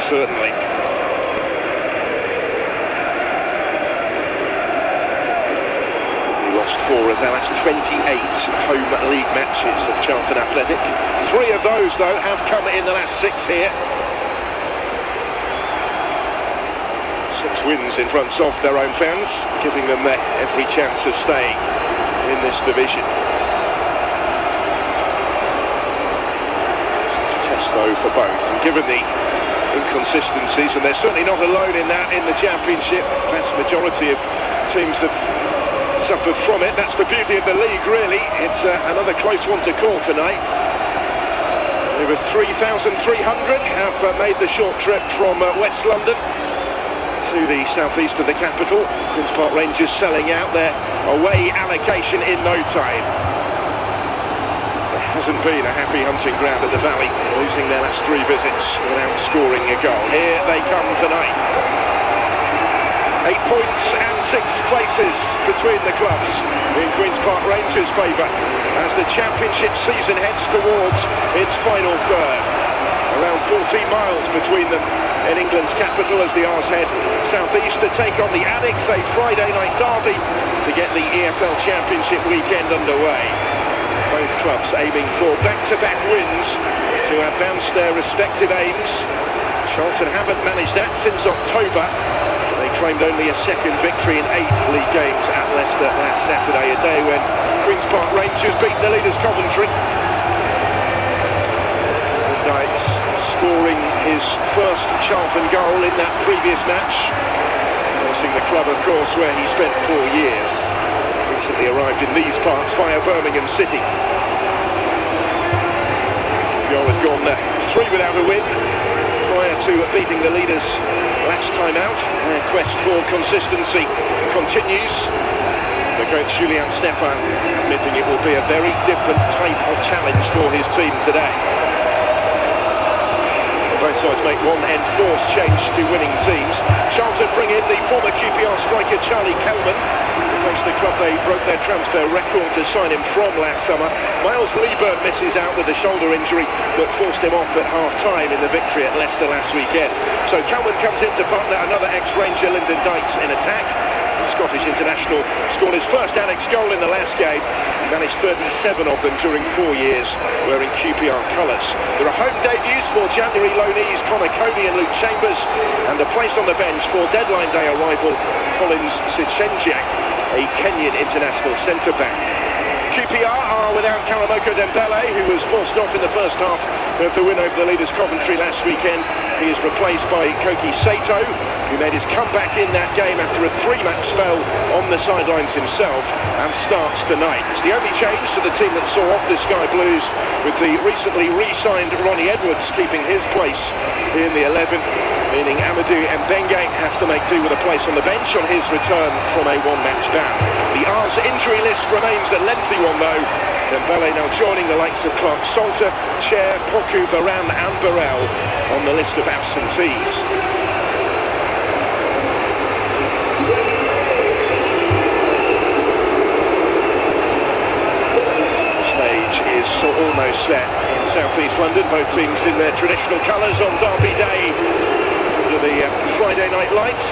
Certainly. He lost 4 of their last 28 home league matches at Charlton Athletic. 3 of those, though, have come in the last 6 here. 6 wins in front of their own fans, giving them every chance of staying in this division. Test, though, for both. And given the inconsistencies, and they're certainly not alone in that in the Championship. The vast majority of teams have suffered from it. That's the beauty of the league, really. It's another close one to call tonight. Over 3,300 have made the short trip from West London to the southeast of the capital. Queen's Park Rangers selling out their away allocation in no time. Hasn't been a happy hunting ground at the Valley, losing their last 3 visits without scoring a goal. Here they come tonight. 8 points and 6 places between the clubs in Queen's Park Rangers' favour as the Championship season heads towards its final third. Around 14 miles between them in England's capital as the R's head southeast to take on the Addicts, a Friday night derby to get the EFL Championship weekend underway. Both clubs aiming for back-to-back wins to advance their respective aims. Charlton haven't managed that since October. They claimed only a second victory in 8 league games at Leicester last Saturday, a day when Queen's Park Rangers beat the leaders Coventry. Knights scoring his first Charlton goal in that previous match. Forcing the club, of course, where he spent 4 years. Arrived in these parts via Birmingham City. QPR had gone 3 without a win prior to beating the leaders last time out. Their quest for consistency continues. The coach Julian Stephan admitting it will be a very different type of challenge for his team today. Both sides make one enforced change to winning teams. Charlton bring in the former QPR striker Charlie Kelman. Thanks to the club, they broke their transfer record to sign him from last summer. Miles Lieber misses out with a shoulder injury that forced him off at half-time in the victory at Leicester last weekend. So Kelman comes in to partner another ex-Ranger Lyndon Dykes in attack. The Scottish international scored his first Addicts goal in the last game. He managed 37 of them during 4 years wearing QPR colours. There are home debuts for January loanees Connor Cody and Luke Chambers, and a place on the bench for deadline day arrival Collins Sichenjak, a Kenyan international centre-back. QPR are without Karamoko Dembele, who was forced off in the first half of the win over the leaders Coventry last weekend. He is replaced by Koki Sato, who made his comeback in that game after a 3-match spell on the sidelines himself, and starts tonight. It's the only change to the team that saw off the Sky Blues with the recently re-signed Ronnie Edwards keeping his place in the 11, meaning Amadou Mbenge has to make do with a place on the bench on his return from a one-match ban. The R's injury list remains a lengthy one though. Dembele now joining the likes of Clark Salter, Chair, Poku, Varane and Burrell on the list of absentees. Almost set in South East London, both teams in their traditional colours on Derby Day under the Friday night lights.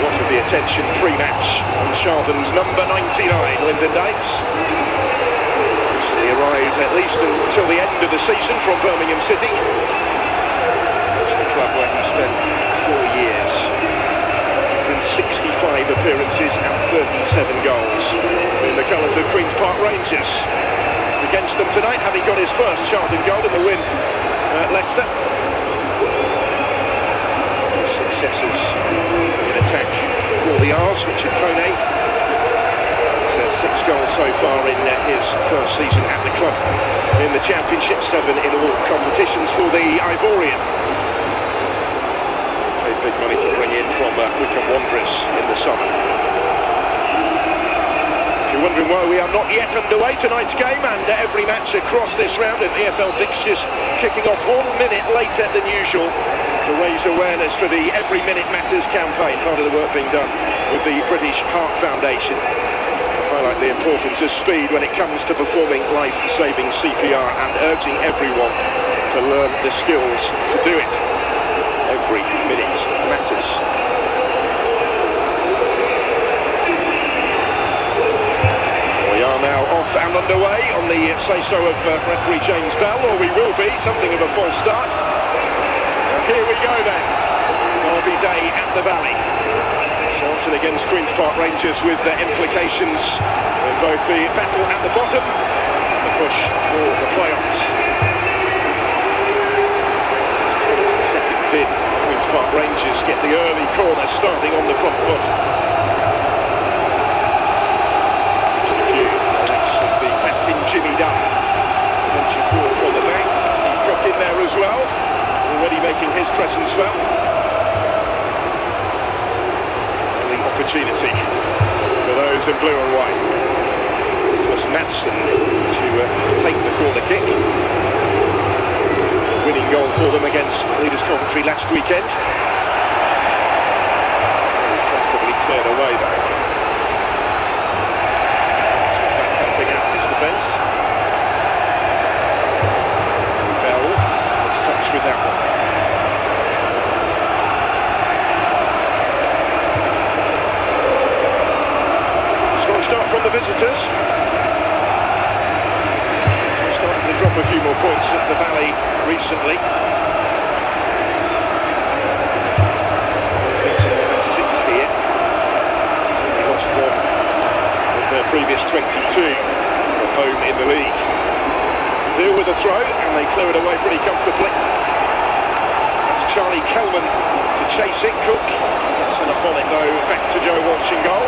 Lots of the attention pre-match on Charlton's number 99, Lyndon Dykes. He arrived at least until the end of the season from Birmingham City. It's the club where he spent 4 years, 65 appearances and 37 goals in the colours of Queen's Park Rangers. Against them tonight, having got his first Charlton goal in the win at Leicester. Successes in attack for the R's, Richard Kone. 6 goals so far in his first season at the club in the Championship, 7 in all competitions for the Ivorian. Paid big money to bring in from Wycombe Wanderers in the summer. You're wondering why we are not yet underway tonight's game, and every match across this round of EFL fixtures kicking off 1 minute later than usual to raise awareness for the Every Minute Matters campaign, part of the work being done with the British Heart Foundation. Highlight the importance of speed when it comes to performing life-saving CPR and urging everyone to learn the skills to do it. Every minute matters. We are now off and underway on the say-so of referee James Bell, or we will be, something of a false start. And here we go then, Derby Day at the Valley. Charlton against Queen's Park Rangers with their implications in both the battle at the bottom and the push for the playoffs. Second bid, Queen's Park Rangers get the early corner starting on the front foot. Jimmy Dunn, attention forward from the back. He's dropped in there as well, already making his presence felt. The opportunity for those in blue and white. It was Madsen to take the corner kick. Winning goal for them against Leaders Coventry last weekend. Comfortably cleared away though. Helping out his defence. With that one. Strong start from the visitors. Starting to drop a few more points at the Valley recently. Here. They lost one with their previous 22 from home in the league. Deal with a throw, and they clear it away pretty comfortably. That's Charlie Kelman to chase it. Cook sent upon it though, back to Joe Walsh in goal.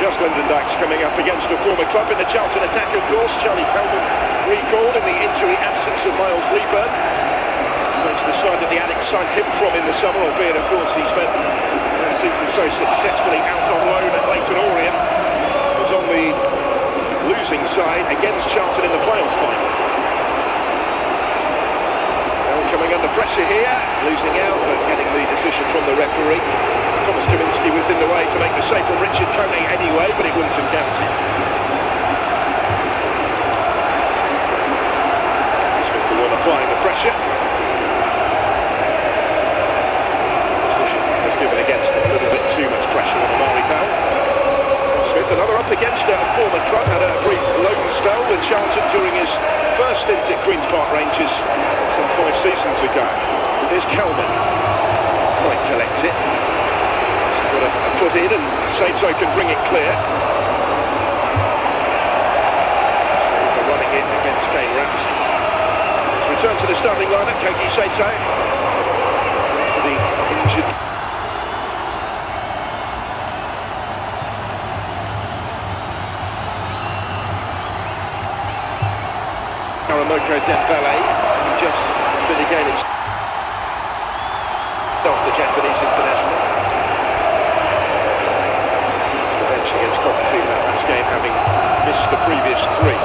Just Lyndon Dykes coming up against a former club in the Charlton Athletic, of course. Charlie Kelman recalled in the injury absence of Miles Reburn. That's the side that the Addicts signed him from in the summer, albeit of course he spent that season so successfully out on loan at Leyton Orient. Was on the losing side against Charlton in the playoff final. Now coming under pressure here, losing out but getting the decision from the referee. Thomas Kaminski was in the way to make the save from Richard Kone anyway, but it wouldn't have counted. Smith the one applying the pressure. Was given against a little bit too much pressure on Amari Powell. Smith, another up against a former club, had a brief loan spell with Charlton during his first stint at Queen's Park Rangers some 5 seasons ago. Here's Kelman, might collect it. He's got a foot in and Sainzo can bring it clear. Sainzo running in against Kane Ramsey. Return to the starting lineup, Koji Sainzo. The injured. Karamoko Dembele, who just vindicated off the Japanese international. The bench against Coventry in that last game, having missed the previous three.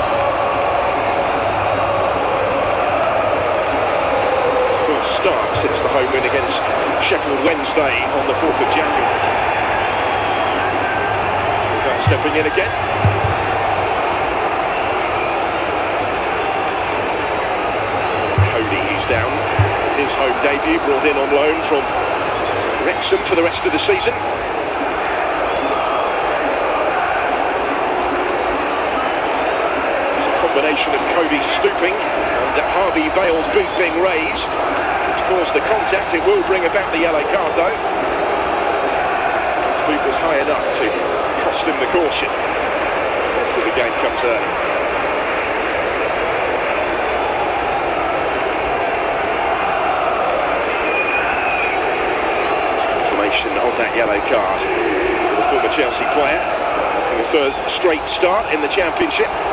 First start since the home win against Sheffield Wednesday on the 4th of January. Stepping in again. Cody, he's down. His home debut, brought in on loan from Wrexham for the rest of the season. It's a combination of Cody stooping and Harvey Vale's boot being raised, which caused the contact. It will bring about the yellow card though. His boot was high enough to cost him the caution. After the game comes early. Confirmation of that yellow card for the former Chelsea player. Having a third straight start in the Championship. It's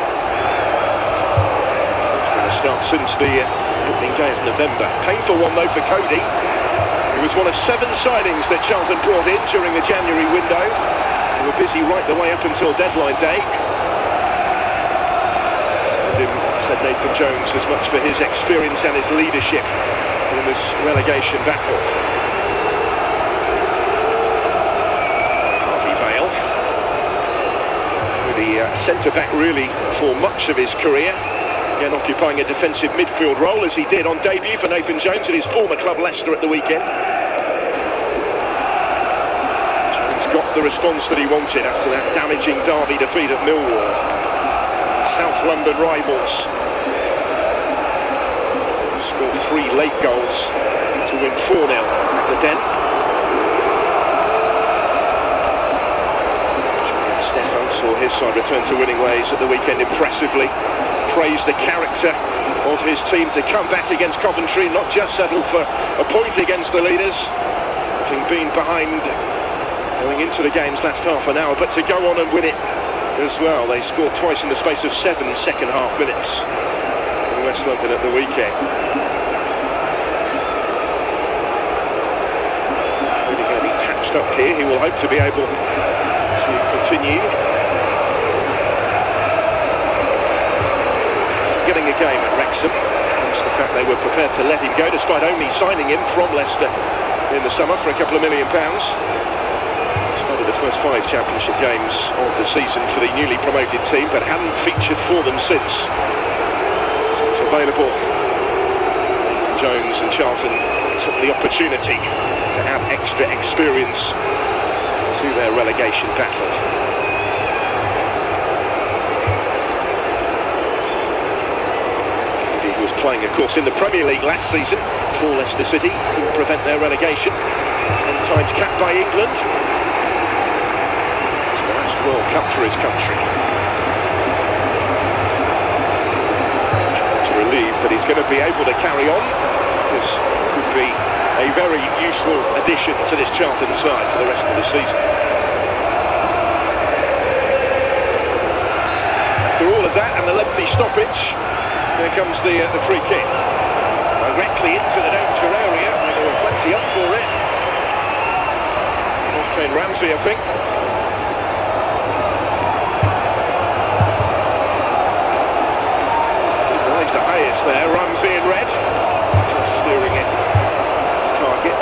been a start since the opening day of November. Painful one though for Cody. He was one of 7 signings that Charlton brought in during the January window. They were busy right the way up until deadline day. And said Nathan Jones, as much for his experience and his leadership in this relegation battle. Harvey Vale, with the centre-back really for much of his career. Again occupying a defensive midfield role as he did on debut for Nathan Jones at his former club Leicester at the weekend. Got the response that he wanted after that damaging derby defeat at Millwall. South London rivals scored 3 late goals to win 4-0 at the Den. Stefan saw his side return to winning ways at the weekend impressively. Praised the character of his team to come back against Coventry, not just settle for a point against the leaders, having been behind going into the game's last half an hour, but to go on and win it as well. They scored twice in the space of 7 second half minutes in West London at the weekend. Really going to be patched up here. He will hope to be able to continue getting a game at Wrexham. Thanks to the fact they were prepared to let him go despite only signing him from Leicester in the summer for a couple of £1 million. The first 5 Championship games of the season for the newly promoted team, but hadn't featured for them since. It's available. Jones and Charlton took the opportunity to add extra experience to their relegation battle. He was playing, of course, in the Premier League last season for Leicester City, couldn't prevent their relegation. 10 times capped by England. World Cup for his country. To relieve that he's going to be able to carry on. This could be a very useful addition to this Charlton side for the rest of the season. After all of that and the lengthy stoppage, here comes the free kick. Directly into the danger area, and there were plenty up for it. Kane Ramsey, I think. The highest there, Ramsey in red, just steering it target.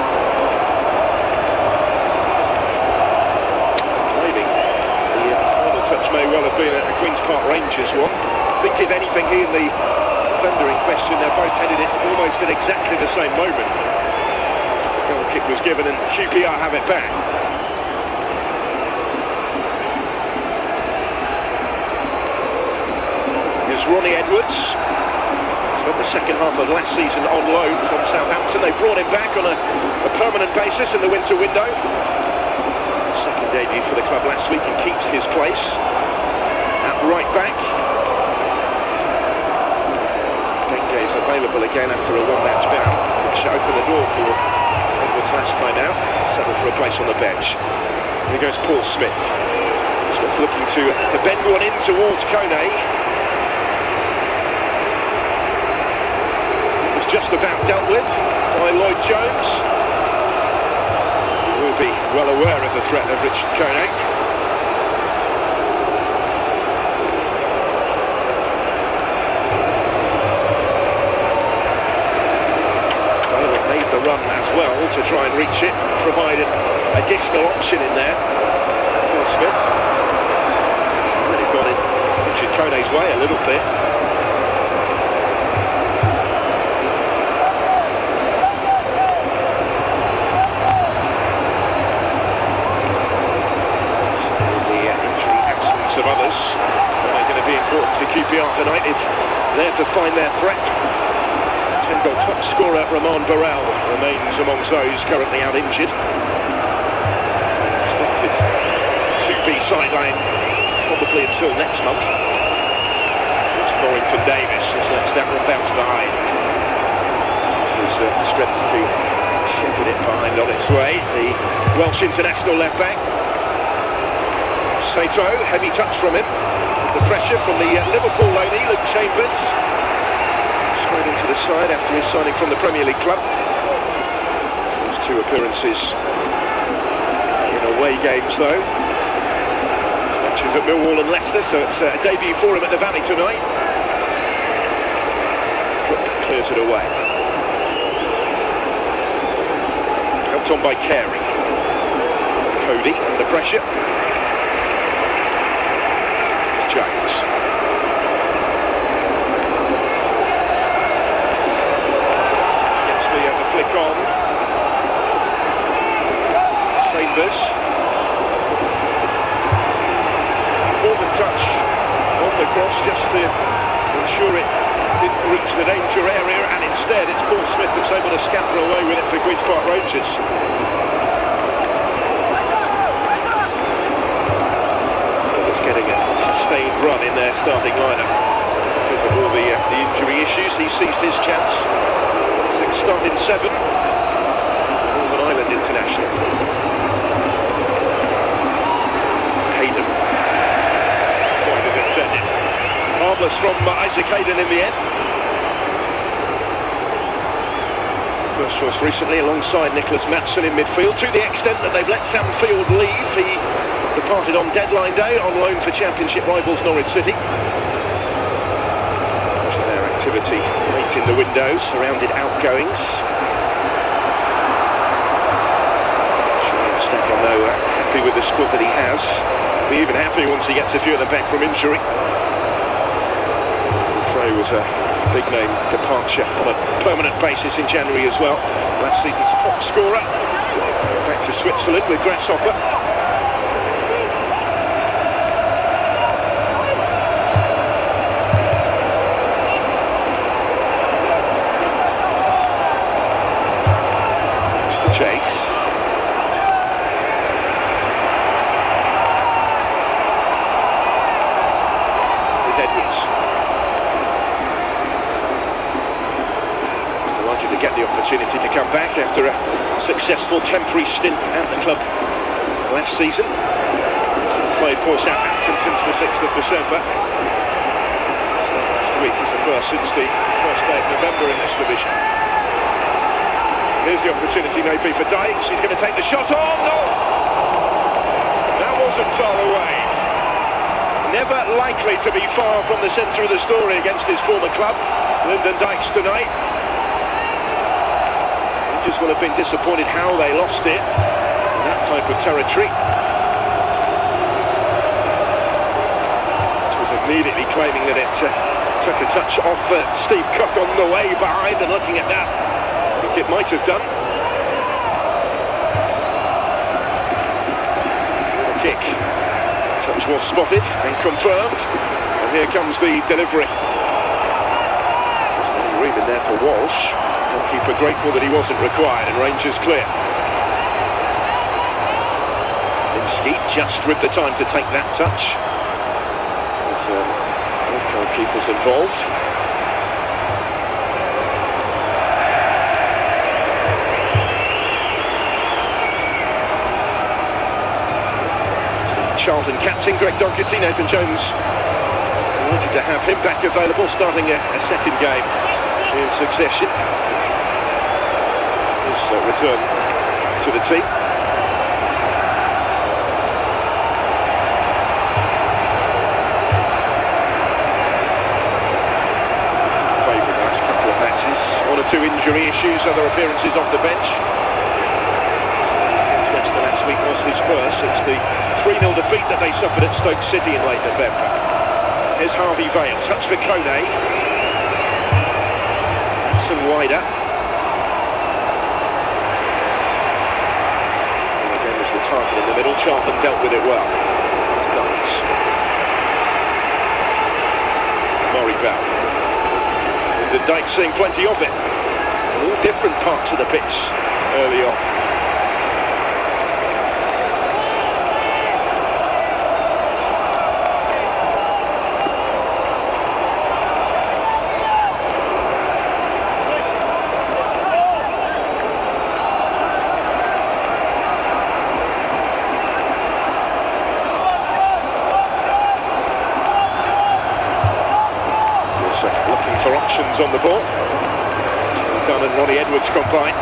Maybe the final touch may well have been a Queen's Park Rangers one. I think if anything he and the defender in question, they're both headed it almost at exactly the same moment. The goal kick was given and QPR have it back. Here's Ronnie Edwards. The second half of last season on loan from Southampton. They brought him back on a permanent basis in the winter window. Second debut for the club last week and keeps his place at right back. Genge is available again after a one-match ban, which opened the door for Edwards last time out. Settled for a place on the bench. Here goes Paul Smith. Smith looking to bend one in towards Kone. with by Lloyd Jones. He will be well aware of the threat of Richard Koenig. Taylor made the run as well to try and reach it, provided additional option in there. Paul Smith really got in Richard Koenig's way a little bit. To QPR tonight is there to find their threat. 10-goal top scorer Ramon Burrell remains amongst those currently out injured. Expected to be sidelined probably until next month. It's Norrington Davis has let Stafford bounce behind. There's strength to shepherd it behind on its way. The Welsh international left back. Sato, heavy touch from him. The pressure from the Liverpool loanee, Luke Chambers. Straight into the side after his signing from the Premier League club. Those two appearances in away games though. Matches at Millwall and Leicester, so it's a debut for him at the Valley tonight. Cook clears it away. Helped on by Carey. Cody under pressure. Jones. Gets the flick on. Chambers. Forward touch on the cross just to ensure it didn't reach the danger area, and instead it's Paul Smith that's able to scamper away with it for Queen's Park Rangers. Getting a sustained run in their starting lineup because of all the injury issues. He seized his chance. Starting 7. Northern Ireland international. Hayden. Quite as intended. Harmless from Isaac Hayden in the end. First choice recently alongside Nicholas Maatsen in midfield, to the extent that they've let Sam Field leave. He departed on deadline day on loan for Championship rivals Norwich City. Their activity late in the window surrounded outgoings. Stefan though happy with the squad that he has. Be even happier once he gets a few of them back from injury. Frey was a big name departure on a permanent basis in January as well. Last season's top scorer. Back to Switzerland with Grasshopper. To come back after a successful temporary stint at the club last season. Played for Southampton since the 6th of December. Last week is the first since the first day of November in this division. Here's the opportunity maybe for Dykes. He's going to take the shot on. No! That wasn't far away. Never likely to be far from the centre of the story against his former club, Lyndon Dykes, tonight. Just will have been disappointed how they lost it in that type of territory. It was immediately claiming that it took a touch off Steve Cook on the way behind, and looking at that, I think it might have done. The kick. Touch was spotted and confirmed, and here comes the delivery. There's no room in there for Walsh. Keeper grateful that he wasn't required, and Rangers clear. Linsky just with the time to take that touch. With both goalkeepers involved. Charlton captain Greg Docherty, Nathan Jones wanted to have him back available, starting a second game in succession. return to the team. Favourite last couple of matches. 1 or 2 injury issues, other appearances off the bench. The last week was his first. It's the 3-0 defeat that they suffered at Stoke City in late November. Here's Harvey Vale, touch for Kone. Some wider. And again there's the target in the middle. Charlton dealt with it well. Nice. Murray Bell. The Dyke seeing plenty of it. All different parts of the pitch early on. On the ball. Dunn and Ronnie Edwards combine.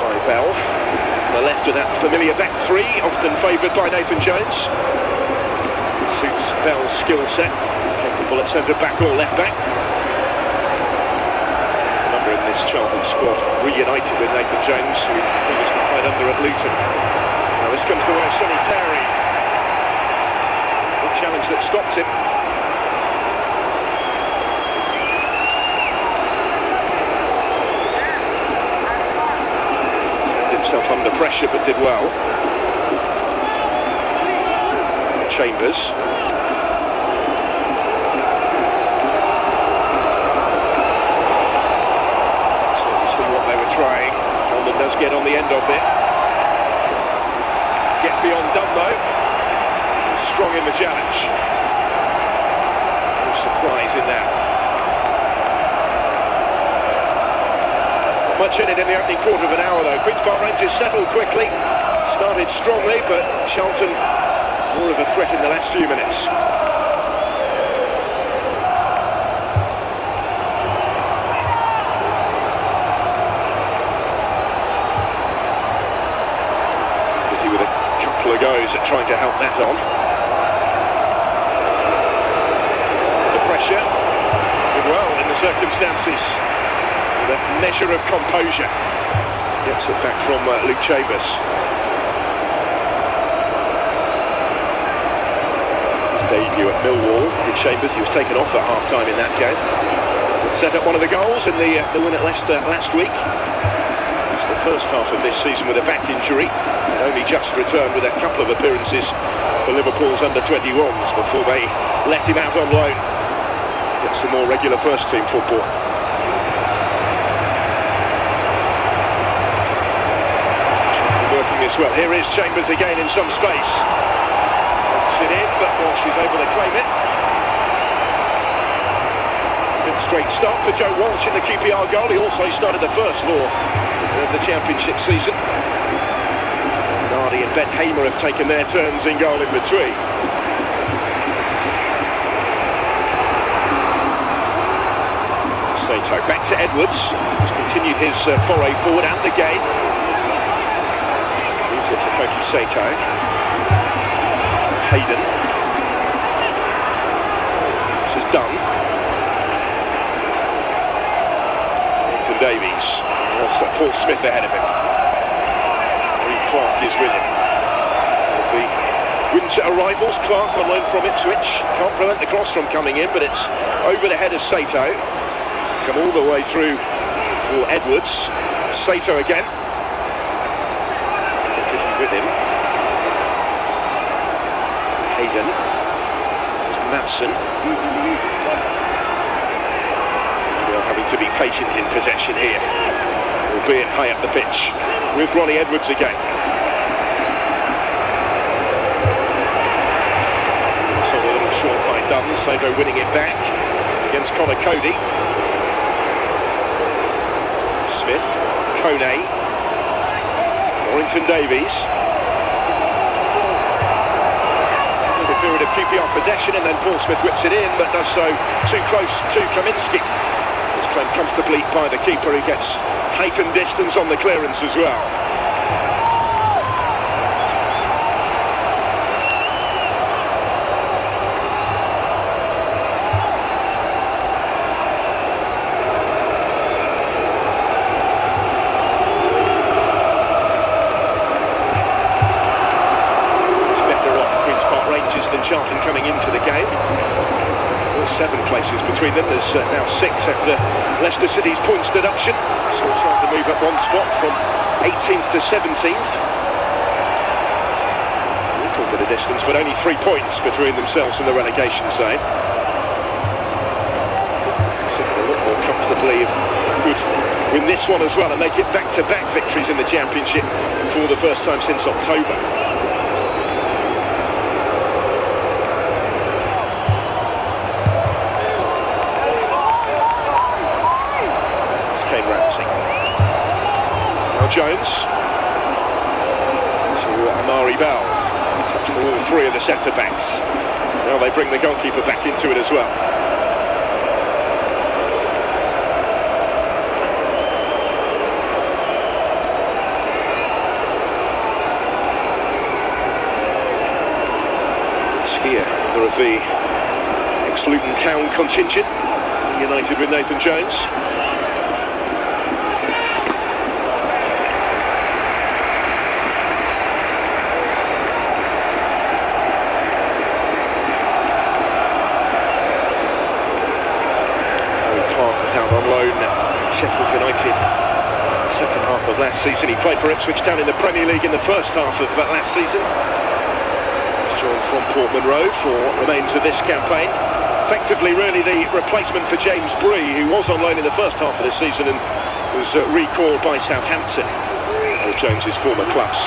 By Bell. On the left of that familiar back three, often favoured by Nathan Jones. Suits Bell's skill set. Capable at centre back or left back. Remember in this Charlton squad, reunited with Nathan Jones, who previously played under at Luton. Now this comes the way of Sonny Terry. Challenge that stops him. Found himself under pressure but did well. Chambers. See what they were trying. Coleman does get on the end of it. Get beyond Dunn though. Strong in the challenge. No surprise in that. Not much in it in the opening quarter of an hour though. Queen's Park Rangers settled quickly. Started strongly, but Charlton more of a threat in the last few minutes. Busy with a couple of goes at trying to help that on. Did well in the circumstances with a measure of composure. Gets it back from Luke Chambers. His debut at Millwall. Luke Chambers, he was taken off at half-time in that game. Set up one of the goals in the win at Leicester last week. It's the first half of this season with a back injury. And only just returned with a couple of appearances for Liverpool's under-21s before they let him out on loan. Get some more regular first-team football. Working this well. Here is Chambers again in some space. Puts it in, but Walsh is able to claim it. Good straight start for Joe Walsh in the QPR goal. He also started the first for the Championship season. Nardi and Ben Hamer have taken their turns in goal in between. Back to Edwards. He's continued his foray forward and the gain. Leaves it to Koki Seiko. Hayden. This is done. Nathan Davies. Also Paul Smith ahead of him. Lee Clark is with him. The winter arrivals, Clark on loan from Ipswich. Can't prevent the cross from coming in, but it's over the head of Sato. Come all the way through for Edwards. Sato again. With him. Hayden. Matson. They're having to be patient in possession here, albeit high up the pitch. With Ronnie Edwards again. So a little short by Dunn. Sato winning it back against Connor Cody. Smith, Kone, Warrington Davies. A period of QPR possession and then Paul Smith whips it in, but does so too close to Kaminsky. It's claimed comfortably by the keeper, who gets taken distance on the clearance as well. Charlton coming into the game. There's 7 places between them. There's now 6 after Leicester City's points deduction. So trying to move up 1 spot from 18th to 17th. A little bit of distance, but only 3 points between themselves and the relegation zone. Sitting a lot more comfortably. Could win this one as well and make it back-to-back victories in the Championship for the first time since October. Jones to Amari Bell, all 3 of the centre-backs. Now they bring the goalkeeper back into it as well. Skier, member of the ex-Luton Town contingent, united with Nathan Jones. On loan at Sheffield United second half of last season. He played for Ipswich Town in the Premier League in the first half of last season. He's joined from Portman Road for what remains of this campaign. Effectively really the replacement for James Bree, who was on loan in the first half of the season and was recalled by Southampton, or Jones's former clubs.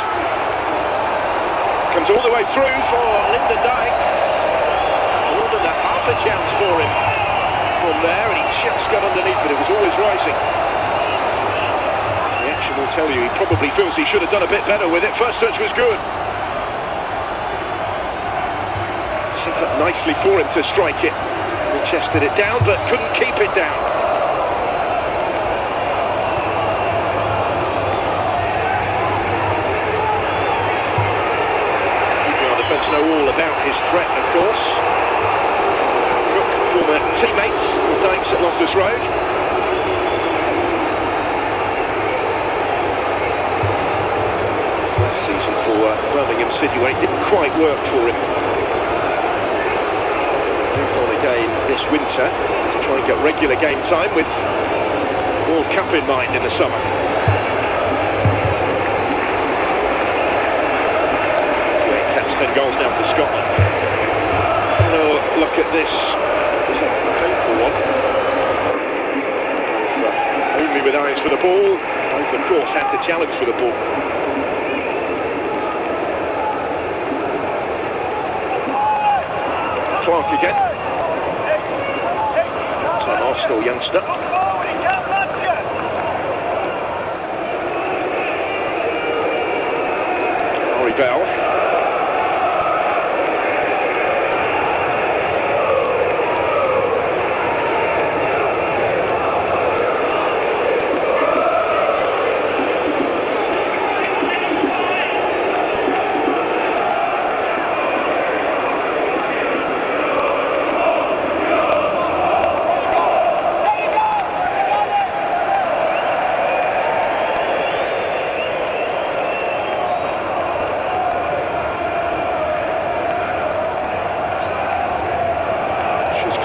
Comes all the way through for Lyndon Dykes. More than half a chance for him from there, and he just got underneath, but it was always rising. The action will tell you he probably feels he should have done a bit better with it. First touch was good. Set up nicely for him to strike it. He chested it down, but couldn't keep it down. QPR defence know all about his threat, of course. Former teammates with Dykes at Loftus Road. Last season for Birmingham City, when it didn't quite work for him. Moved on again this winter to try and get regular game time with World Cup in mind in the summer. That's 10 goals now for Scotland. Oh, look at this. Only with eyes for the ball. Both, of course, had to challenge for the ball. Clark again. It's an Arsenal youngster. Amari Bell.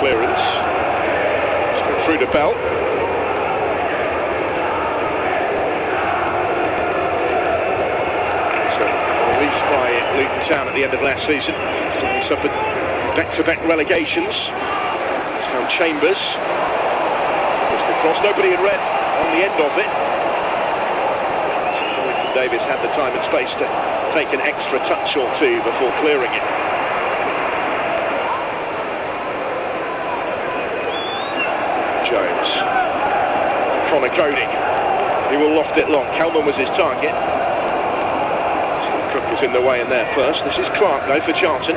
Clearance. It's through to Bell. So released by Luton Town at the end of last season. So he suffered back-to-back relegations. It's found Chambers. Just across, nobody in red on the end of it. So Davis had the time and space to take an extra touch or two before clearing it. Jones. Connor Cody. He will loft it long. Kelman was his target. Cook was in the way in there first. This is Clark though for Charlton.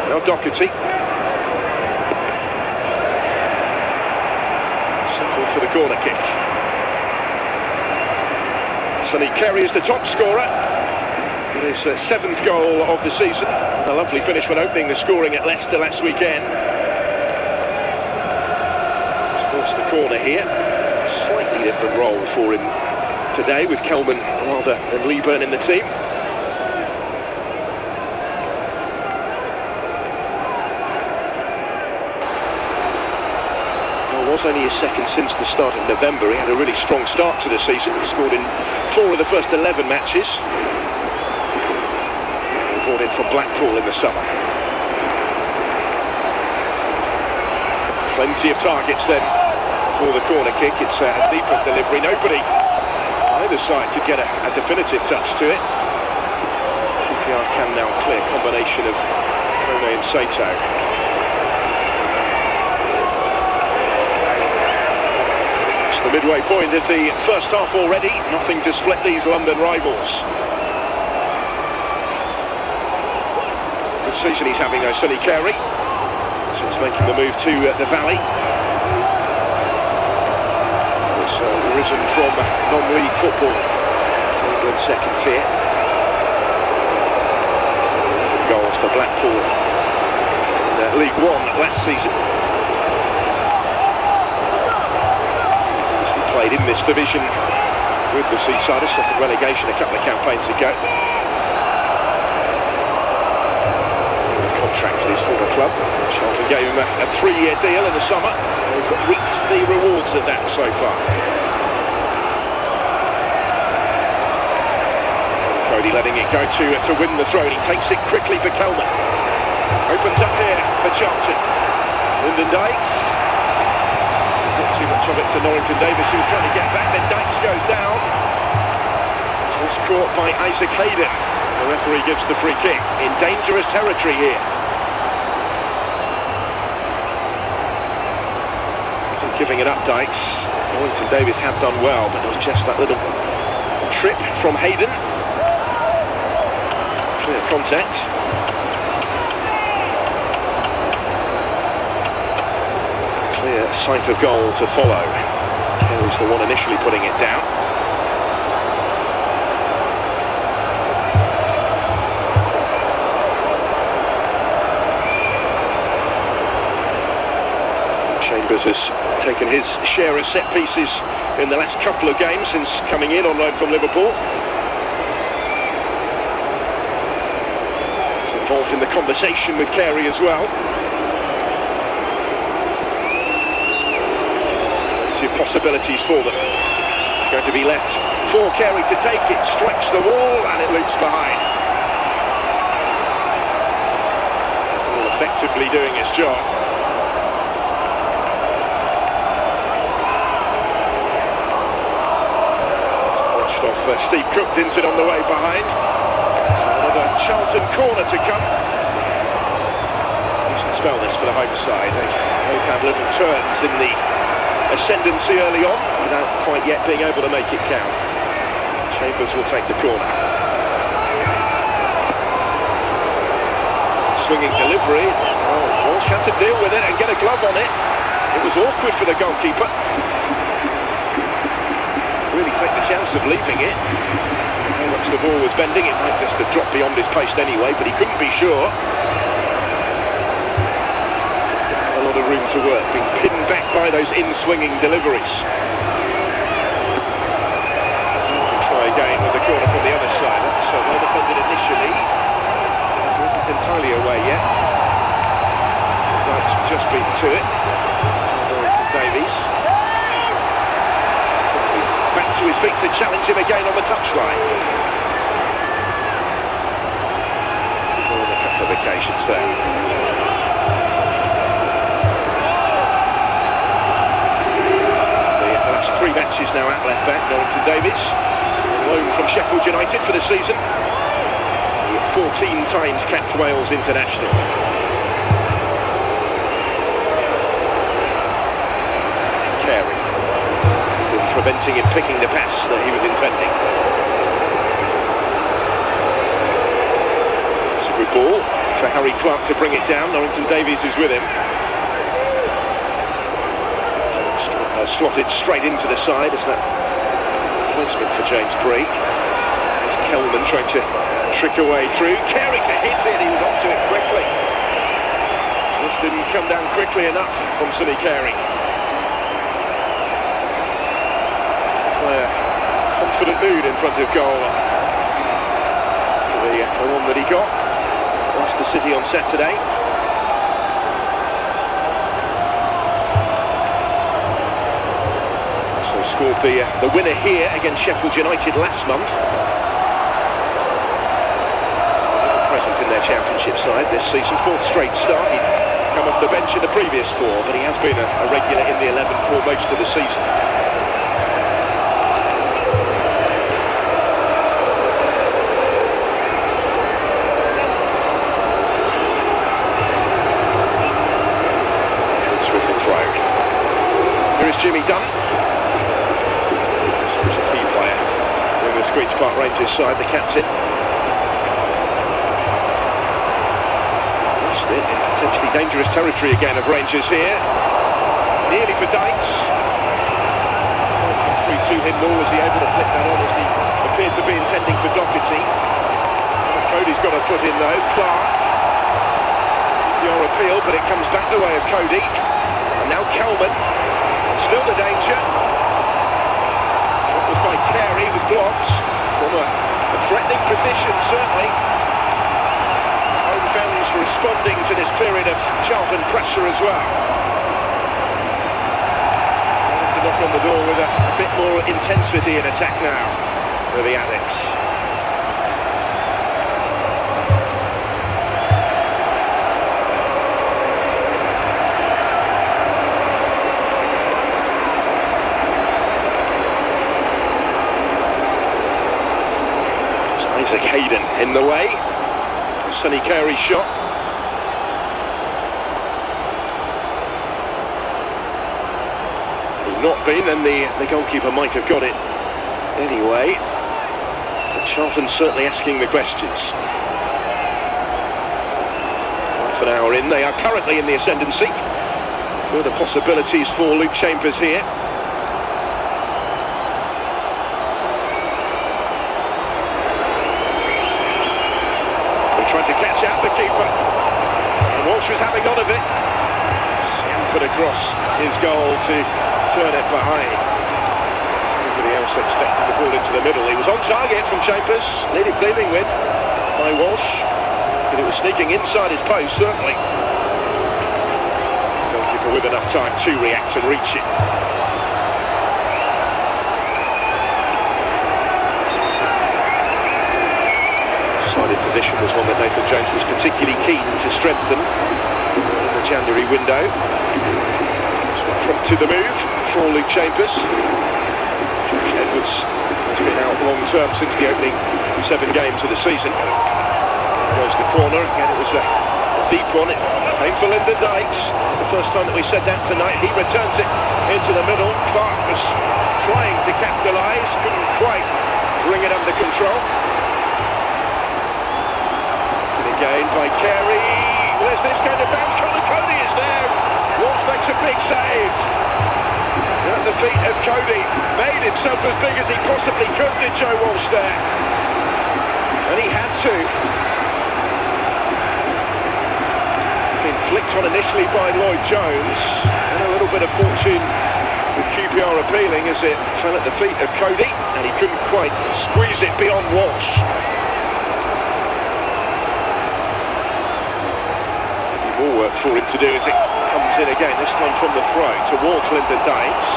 Now Doherty. Simple corner kick. Sonny Carey is the top scorer. It is his 7th goal of the season. A lovely finish when opening the scoring at Leicester last weekend. Sports the corner here. Slightly different role for him today, with Kelman rather than Leeburn in the team. Was only his 2nd since the start of November. He had a really strong start to the season. He scored in 4 of the first 11 matches. He brought in from Blackpool in the summer. Plenty of targets then for the corner kick. It's a deeper delivery. Nobody either side could get a definitive touch to it. QPR can now clear combination of Kone and Sato. The midway point of the first half already, nothing to split these London rivals. Good season he's having though, Sonny Carey, since making the move to the Valley. He's risen from non-league football to England's 2nd tier. 11 goals for Blackpool in League One last season. Played in this division with the Seasiders, suffered relegation a couple of campaigns ago. Contracted his former club. Charlton gave him a 3-year deal in the summer. They've reaped the rewards of that so far. Cody letting it go to win the throw, and he takes it quickly for Kelman. Opens up here for Charlton. Lyndon Dykes. Too much of it to Norrington Davis, who was trying to get back, then Dykes goes down. Was caught by Isaac Hayden. The referee gives the free kick in dangerous territory here. Isn't giving it up, Dykes. Norrington Davis had done well, but it was just that little trip from Hayden. Clear contact. Sight of goal to follow. Carey's the one initially putting it down. Chambers has taken his share of set pieces in the last couple of games since coming in on loan from Liverpool. He's involved in the conversation with Carey as well. Possibilities for them. It's going to be left for Carey to take it, strikes the wall and it loops behind. All effectively doing his job. Watched off Steve Cook, didn't it on the way behind. Another Charlton corner to come. Decent spell this for the home side. They've had little turns in the ascendancy early on, without quite yet being able to make it count. Chambers will take the corner. Swinging delivery. Oh, Walsh had to deal with it and get a glove on it. It was awkward for the goalkeeper. Really take the chance of leaving it. How much the ball was bending, it might just have dropped beyond his post anyway, but he couldn't be sure. A lot of room to work, being pinned back by those in-swinging deliveries. Try again with the corner from the other side. That's well defended initially. Isn't entirely away yet. Dykes just beat to it. Davies. Back to his feet to challenge him again on the touchline. On a couple of occasions there. Three matches now at left back, Norrington Davies, on loan from Sheffield United for the season. He 14 times capped Wales international. Carey, preventing him picking the pass that he was intending. It's a good ball for Harry Clark to bring it down. Norrington Davies is with him. slotted straight into the side as that placement for James Bree. There's Kelman trying to trick away through. Carey to hit it, he was onto it quickly. Just didn't come down quickly enough from Sonny Carey. Confident mood in front of goal. The one that he got. Leicester City on Saturday. So scored the winner here against Sheffield United last month. Present in their championship side this season, fourth straight start. He'd come off the bench in the previous four, but he has been a regular in the 11 for most of the season. Jimmy Dunn, who's a key player in the Queen's Park Rangers side, the captain. Lost it in potentially dangerous territory again of Rangers here. Nearly for Dykes. Free to him, nor was he able to flip that on as he appeared to be intending for Doherty. Cody's got a foot in though. Clark. Your appeal, but it comes back the way of Cody. And now Kelman. Still the danger. That was by Carey with blocks from a threatening position, certainly. Home fans responding to this period of Charlton pressure as well. To knock on the door with a bit more intensity in attack now for the Addicts. Hayden in the way. Sonny Carey's shot. If not been, then the goalkeeper might have got it anyway. But Charlton certainly asking the questions. Half an hour in, they are currently in the ascendancy. Further possibilities for Luke Chambers here. Trying to catch out the keeper, and Walsh was having none of it. Put across his goal to turn it behind. Everybody else expected the ball into the middle. He was on target from Chambers, nearly dealing with by Walsh, but it was sneaking inside his post, certainly. Goalkeeper with enough time to react and reach it. Position was one that Nathan Jones was particularly keen to strengthen in the January window. Front to the move for Luke Chambers. Edwards has been out long term since the opening 7 games of the season. Goes the corner, again it was a deep one. It came for Lyndon Dykes. The first time that we said that tonight, he returns it into the middle. Clark was trying to capitalise, couldn't quite bring it under control. Again by Carey. Where's this going to bounce? Cody is there. Walsh makes a big save. At the feet of Cody. Made himself as big as he possibly could, did Joe Walsh there. And he had to. Been flicked on initially by Lloyd Jones. And a little bit of fortune with QPR appealing as it fell at the feet of Cody. And he couldn't quite squeeze it beyond Walsh. More work for him to do as it comes in again, this time from the throw towards Lyndon Dykes.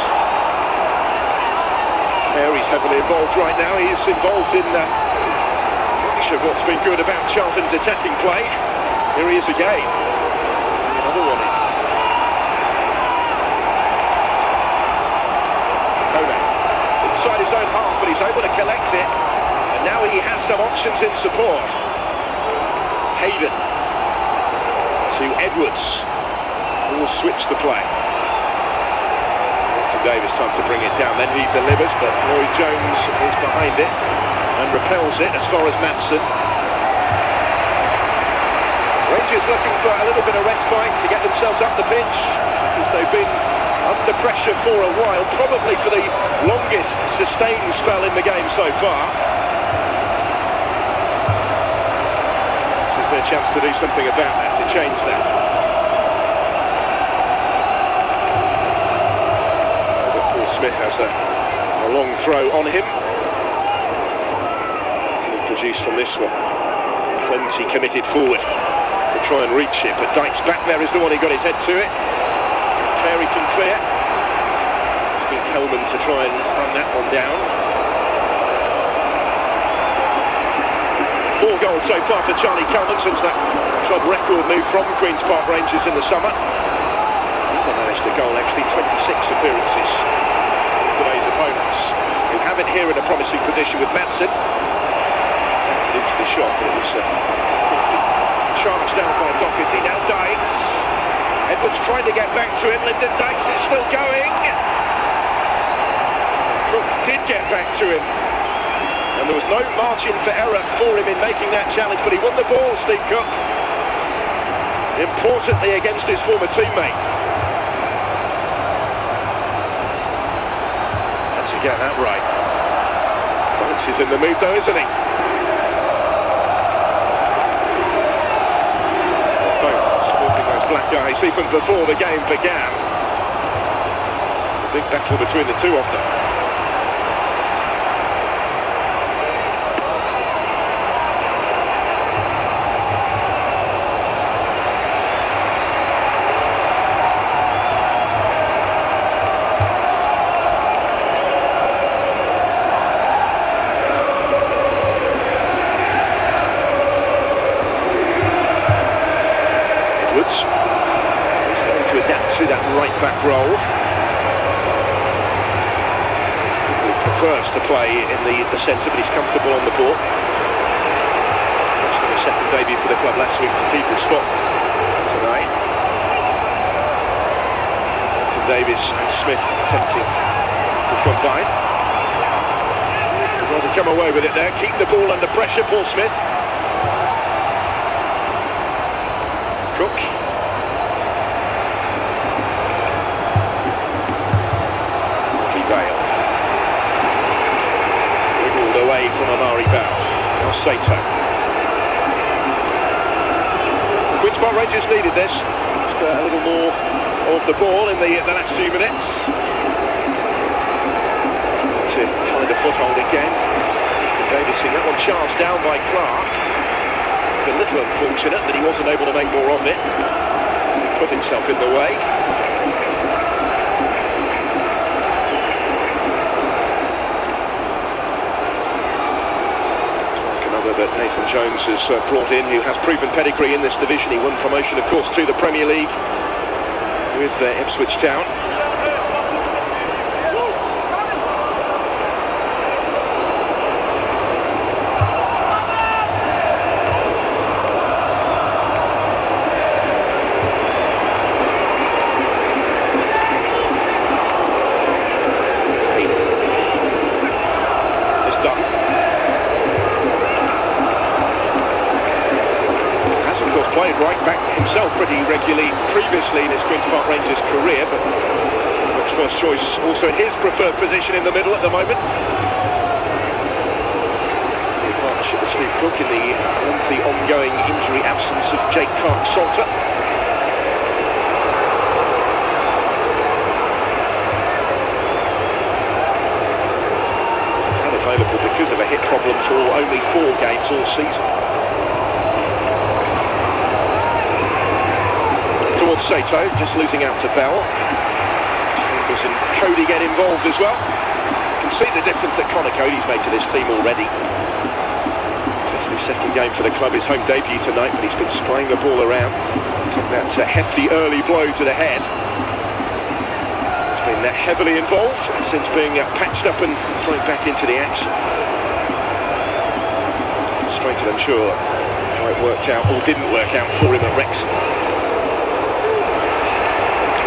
Carey's heavily involved right now. He is involved in much of what's been good about Charlton's attacking play. Here he is again. Another one in. Kodak inside his own half, but he's able to collect it. And now he has some options in support. Hayden to Edwards, who will switch the play. To Davis, time to bring it down, then he delivers, but Lloyd Jones is behind it and repels it as far as Mattson. Rangers looking for a little bit of respite to get themselves up the pitch. He's They've been under pressure for a while, probably for the longest sustained spell in the game so far. This is their chance to do something about that, to change that. But Paul Smith has a long throw on him. He produced on this one. Plenty committed forward to try and reach it, but Dykes back there is the one who got his head to it. Very clear. Kelman to try and run that one down. 4 goals so far for Charlie Kelman since that club record move from Queen's Park Rangers in the summer. He's managed a goal, actually 26 appearances for today's opponents, who have it here in a promising position with Madsen. Into the shot, but it was charged down by Doherty. Now Dykes. Edwards trying to get back to him. Lyndon Dykes is still going. Cook did get back to him. And there was no margin for error for him in making that challenge, but he won the ball, Steve Cook. Importantly against his former teammate. Has to get that right. Dykes is in the mood though, isn't he? Black guys even before the game began. A big battle between the two of them. Back role. He prefers to play in the centre, but he's comfortable on the ball. That's the second debut for the club last week to people's spot tonight. Davies and Smith attempting to combine. Well, to come away with it there, keep the ball under pressure, Paul Smith. Cook. Away from Amari Bowles. Now Sato. Queen's Park Rangers needed this. Just a little more of the ball in the last few minutes. To find a foothold again. Davis seeing that one charged down by Clark. It's a little unfortunate that he wasn't able to make more of it. He put himself in the way. That Nathan Jones has brought in, who has proven pedigree in this division. He won promotion, of course, to the Premier League with Ipswich Town. Played right back himself pretty regularly previously in his Queen's Park Rangers career, but much first choice also in his preferred position in the middle at the moment. In partnership with Steve Cook in the lengthy ongoing injury absence of Jake Clark-Salter. Unavailable because of a hip problem for only 4 games all season. Towards Sato, just losing out to Bell. Chambers and Cody get involved as well. You can see the difference that Connor Cody's made to this team already. It's his second game for the club, his home debut tonight, but he's been spraying the ball around. Took that hefty early blow to the head. He's been heavily involved since being patched up and thrown back into the action. Straight and unsure how it worked out or didn't work out for him at Wrexham.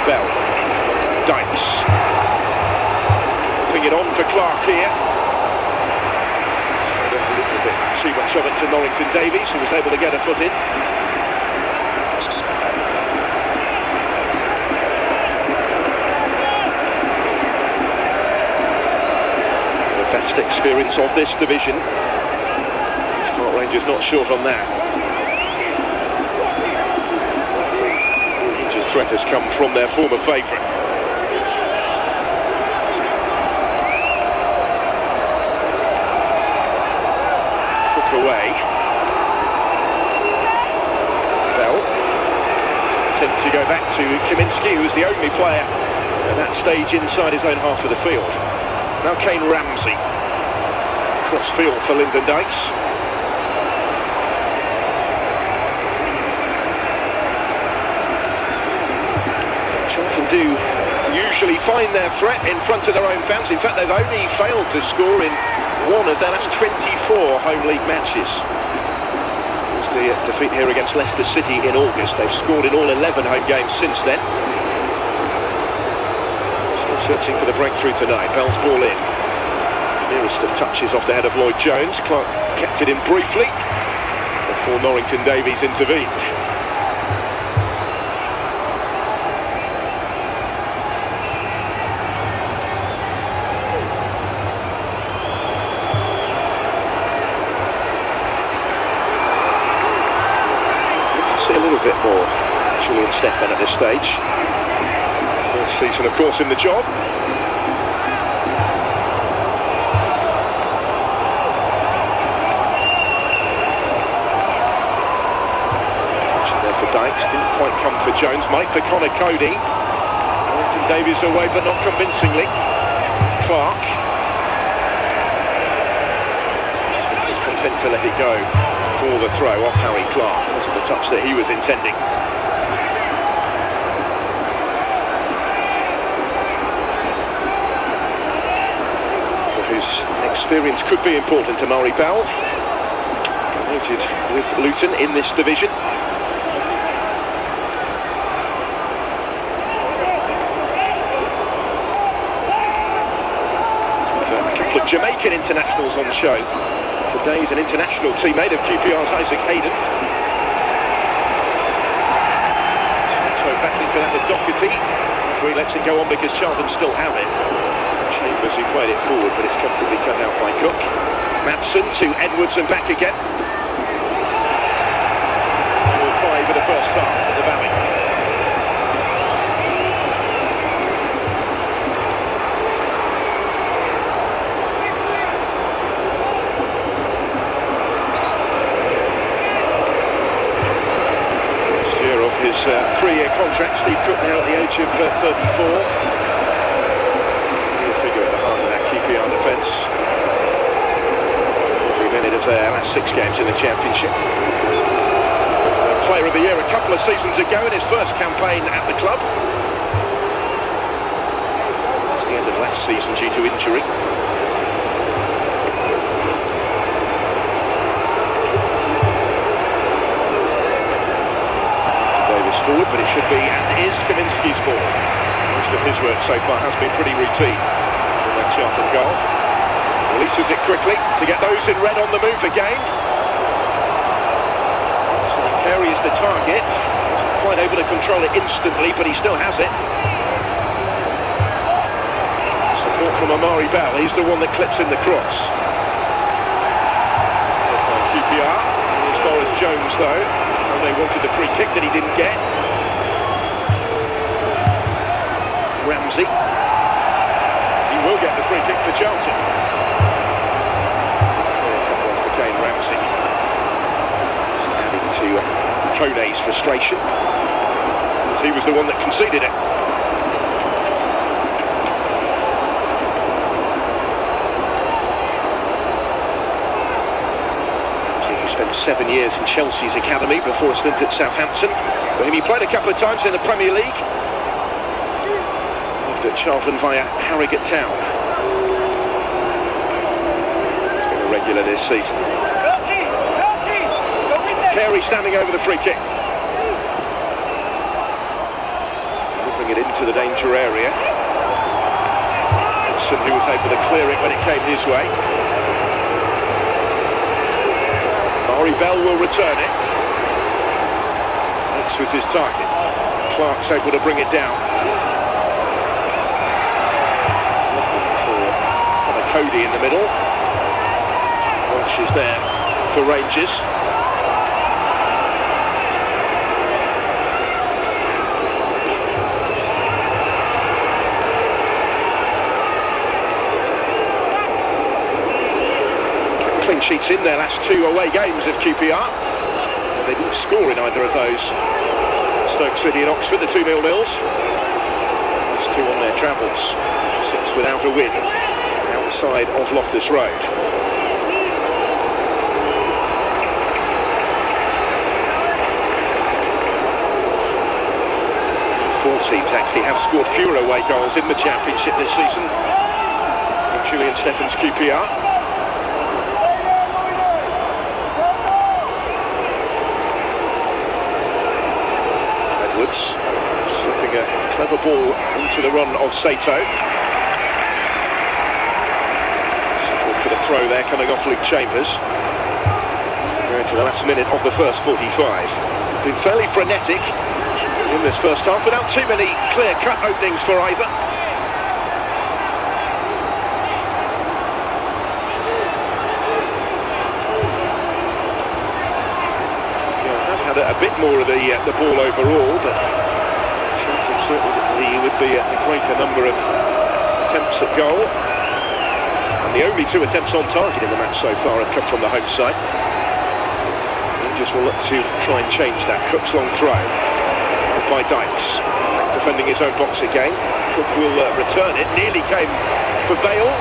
Bell, Dykes, putting it on for Clark here. A little bit too much of it to Norrington Davies, who was able to get a foot in. champions of this division. Park Rangers not short on that. Rangers' threat has come from their former favourite. Took away. Bell. Tends to go back to Kaminski, who's the only player at that stage inside his own half of the field. Now Kane Ramsey. Cross field for Lyndon Dykes. Charlton do usually find their threat in front of their own fans. In fact, they've only failed to score in one of their last 24 home league matches. The defeat here against Leicester City in August. They've scored in all 11 home games since then. Still searching for the breakthrough tonight. Bell's ball in. Nearest of touches off the head of Lloyd Jones. Clark kept it in briefly before Norrington Davies intervened. Bit more Julian Stefan at this stage. First season, of course, in the job. There for Dykes, didn't quite come for Jones. Mike for Connor Cody. Norrington Davies away, but not convincingly. Clark. He's content to let it go for the throw off Harry Clark. Wasn't the touch that he was intending. His experience could be important to Murray Bell. Promoted with Luton in this division. A couple of Jamaican internationals on show. Today's an international teammate of QPR's Isaac Hayden. So back into that with Doherty. He lets it go on because Charlton still have it. Chambers who played it forward, but it's comfortably cut out by Cook. Madsen to Edwards and back again. 4-5 for the first half at the Valley. His 3-year contract, Steve Cook now at the age of 34. He'll figure at the heart of that QPR defence. Every minute of their last 6 games in the Championship. Player of the Year a couple of seasons ago in his first campaign at the club. It's the end of last season due to injury. Forward, but it should be and is Kaminski's ball. Most of his work so far has been pretty routine in that Charlton goal. Releases it quickly to get those in red on the move again. So Carey is the target. Not quite able to control it instantly, but he still has it. Support from Amari Bell. He's the one that clips in the cross. QPR. As far as Jones though. They wanted the free kick that he didn't get. Ramsey. He will get the free kick for Charlton. For Kane Ramsey. Adding to Kone's frustration. He was the one that conceded it. He spent 7 years in Chelsea's academy before a stint at Southampton, for whom he played a couple of times in the Premier League. Moved at Charlton via Harrogate Town. He's been a regular this season. Carey standing over the free kick. Moving it into the danger area. Hudson, who was able to clear it when it came his way. Murray Bell will return it. This was his target. Clark's able to bring it down. Looking for Cody in the middle. touches there for Rangers. Clean sheets in their last 2 away games of QPR. They didn't score in either of those. Stoke City and Oxford, the 2-0 nils. That's 2 on their travels. 6 without a win outside of Loftus Road. Four teams actually have scored fewer away goals in the Championship this season. Julian Steffen's QPR. Slipping a clever ball into the run of Sato. For the throw there coming off Luke Chambers. Going to the last minute of the first 45. Been fairly frenetic in this first half without too many clear-cut openings for either. Had a bit more of the ball overall, but certainly would be a greater number of attempts at goal. And the only 2 attempts on target in the match so far have come from the home side. Rangers will look to try and change that. Cook's long throw by Dykes, defending his own box again. Cook will return it. Nearly came for Bale.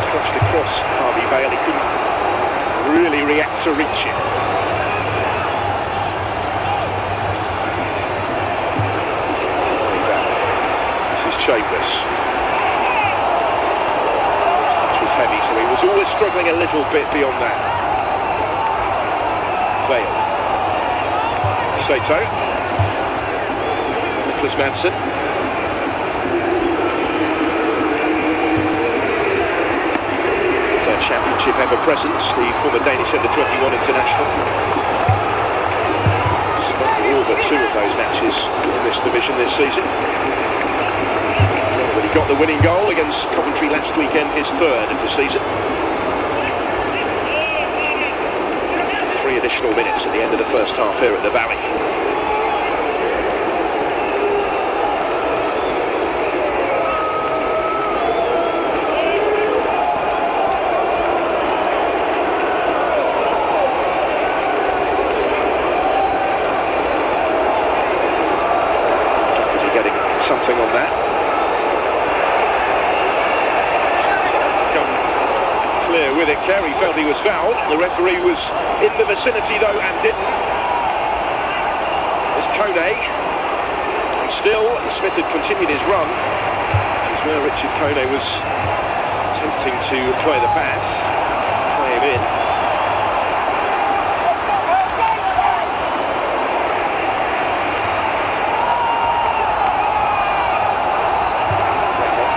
Touched across Harvey Bale. He couldn't really react to reach it. Chambers. Which was heavy, so he was always struggling a little bit beyond that. Bale. Sato. Nicholas Madsen. Third Championship ever presence, the former Danish under-21 international. All but 2 of those matches in this division this season. But he got the winning goal against Coventry last weekend, his 3rd of the season. 3 additional minutes at the end of the first half here at the Valley. Is he getting something on that? With it, Carey felt he was fouled. The referee was in the vicinity though and didn't. There's Kone. And still, Smith had continued his run. This is where Richard Kone was attempting to play the pass. Play him in.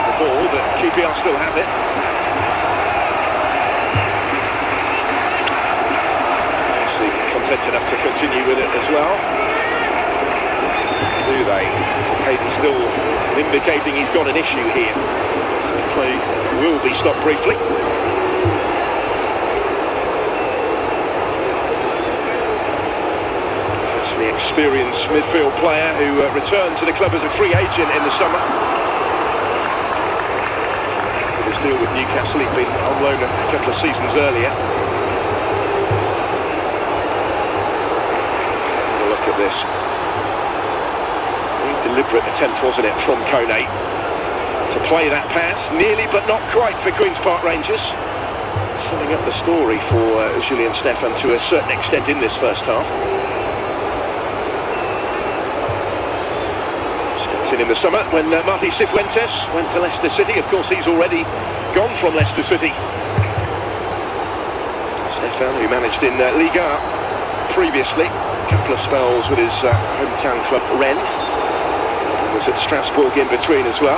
The ball, but QPR still have it. Enough to continue with it as well. Do they? Hayden still indicating he's got an issue here. The play will be stopped briefly. It's the experienced midfield player who returned to the club as a free agent in the summer. His deal with Newcastle, he'd been on loan a couple of seasons earlier. This very deliberate attempt, wasn't it, from Kone to play that pass, nearly but not quite for Queen's Park Rangers. Summing up the story for Julian Steffen to a certain extent in this first half. Stepped in the summer when Martí Cifuentes went to Leicester City. Of course, he's already gone from Leicester City. Steffen, who managed in Liga previously. Couple of spells with his hometown club Rennes. Was at Strasbourg in between as well.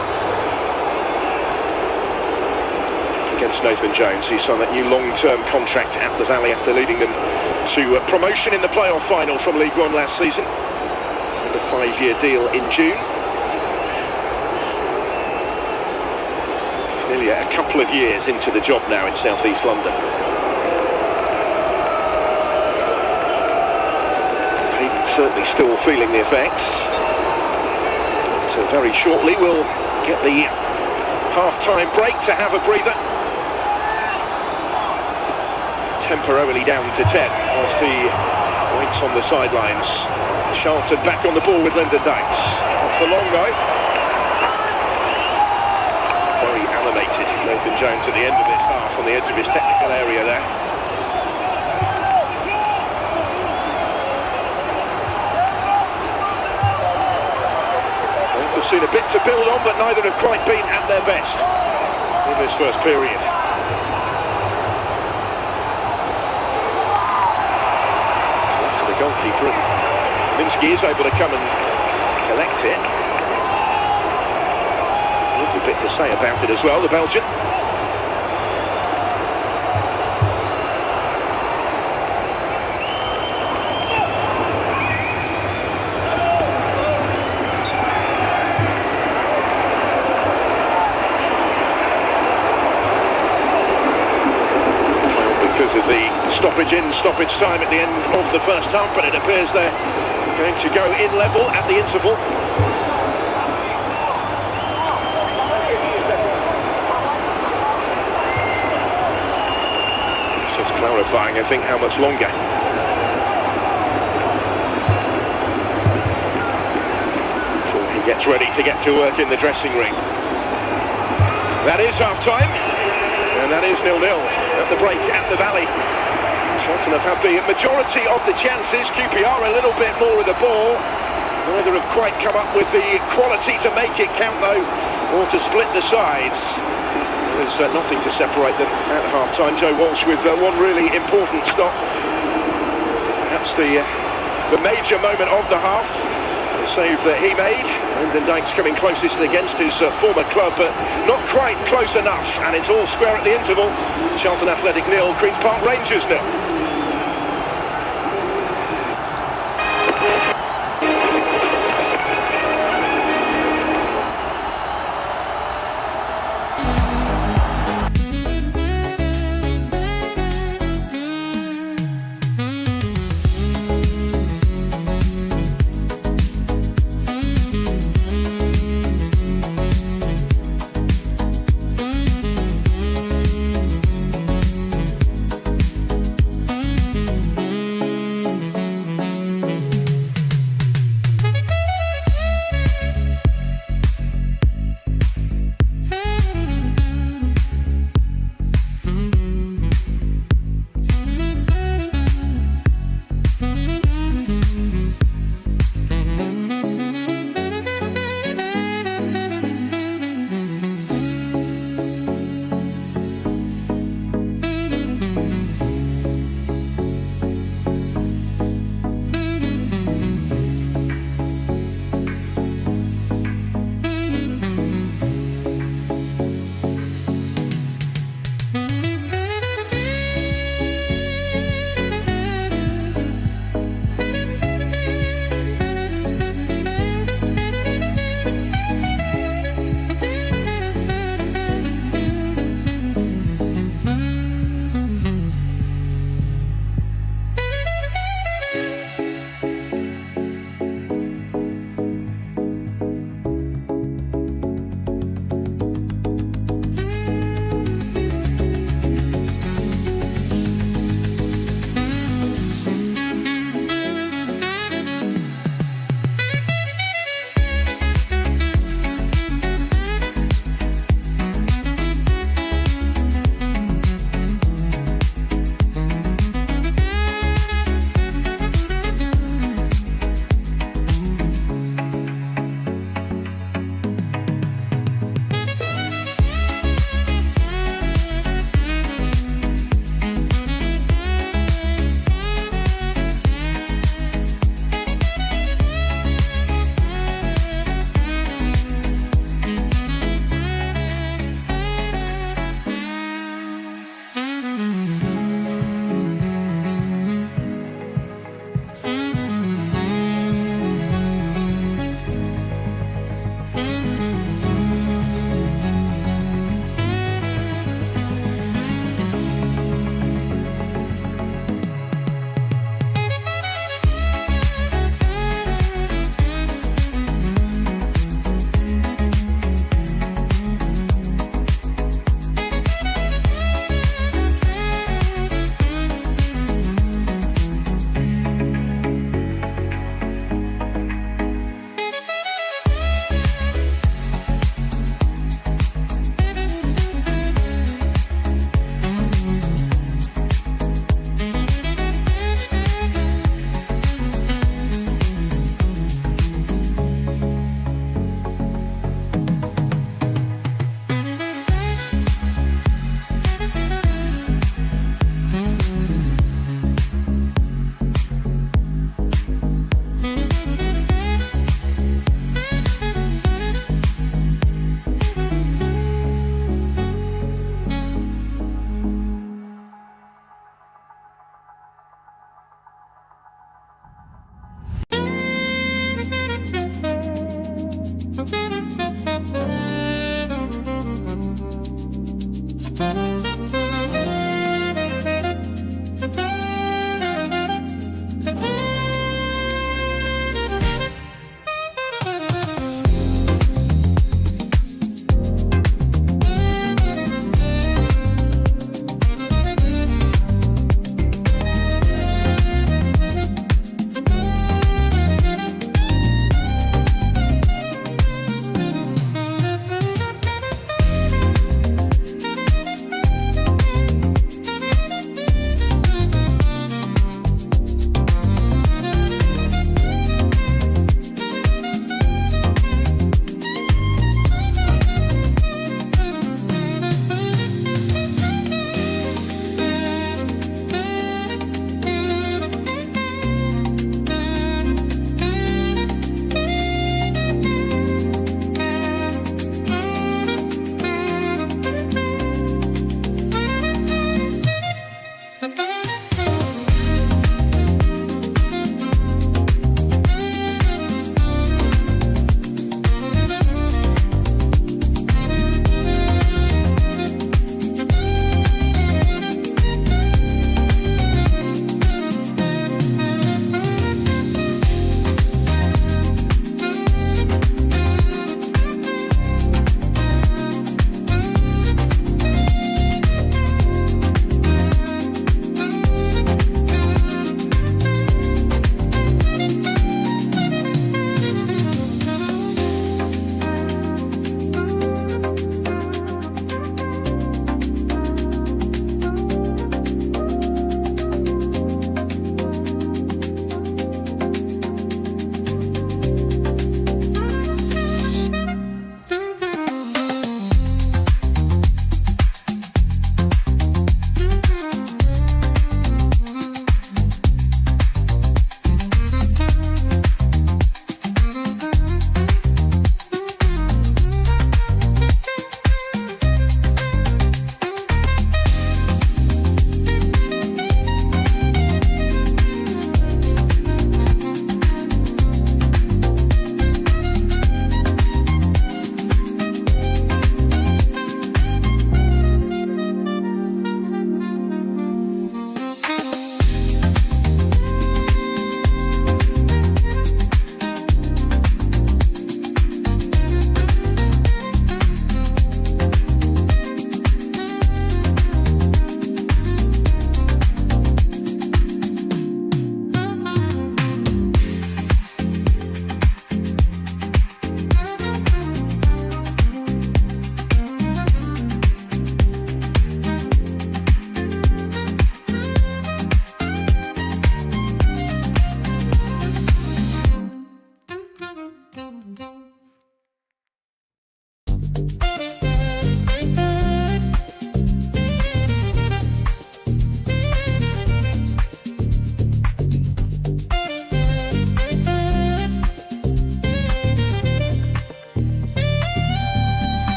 Against Nathan Jones, he signed that new long-term contract at the Valley after leading them to promotion in the playoff final from League One last season. And a 5-year deal in June. Nearly a couple of years into the job now in South East London. Certainly still feeling the effects. So very shortly we'll get the half-time break to have a breather. Temporarily down to 10 whilst he waits on the sidelines. Charlton back on the ball with Lyndon Dykes. Off the long guy. Very animated Nathan Jones at the end of this half on the edge of his technical area there. Seen a bit to build on, but neither have quite been at their best in this first period. Left to the goalkeeper, and Minsky is able to come and collect it. A little bit to say about it as well, the Belgian. Stoppage time at the end of the first half, but it appears they're going to go in level at the interval. It's just clarifying, I think, how much longer. Before he gets ready to get to work in the dressing ring. That is half-time, and that is 0-0 at the break at the Valley. Charlton have had the majority of the chances. QPR a little bit more with the ball. Neither have quite come up with the quality to make it count though, or to split the sides. There's nothing to separate them at half-time. Joe Walsh with one really important stop. Perhaps the major moment of the half. The save that he made. Lyndon Dykes coming closest against his former club, but not quite close enough. And it's all square at the interval. Charlton Athletic 0, Queen's Park Rangers 0.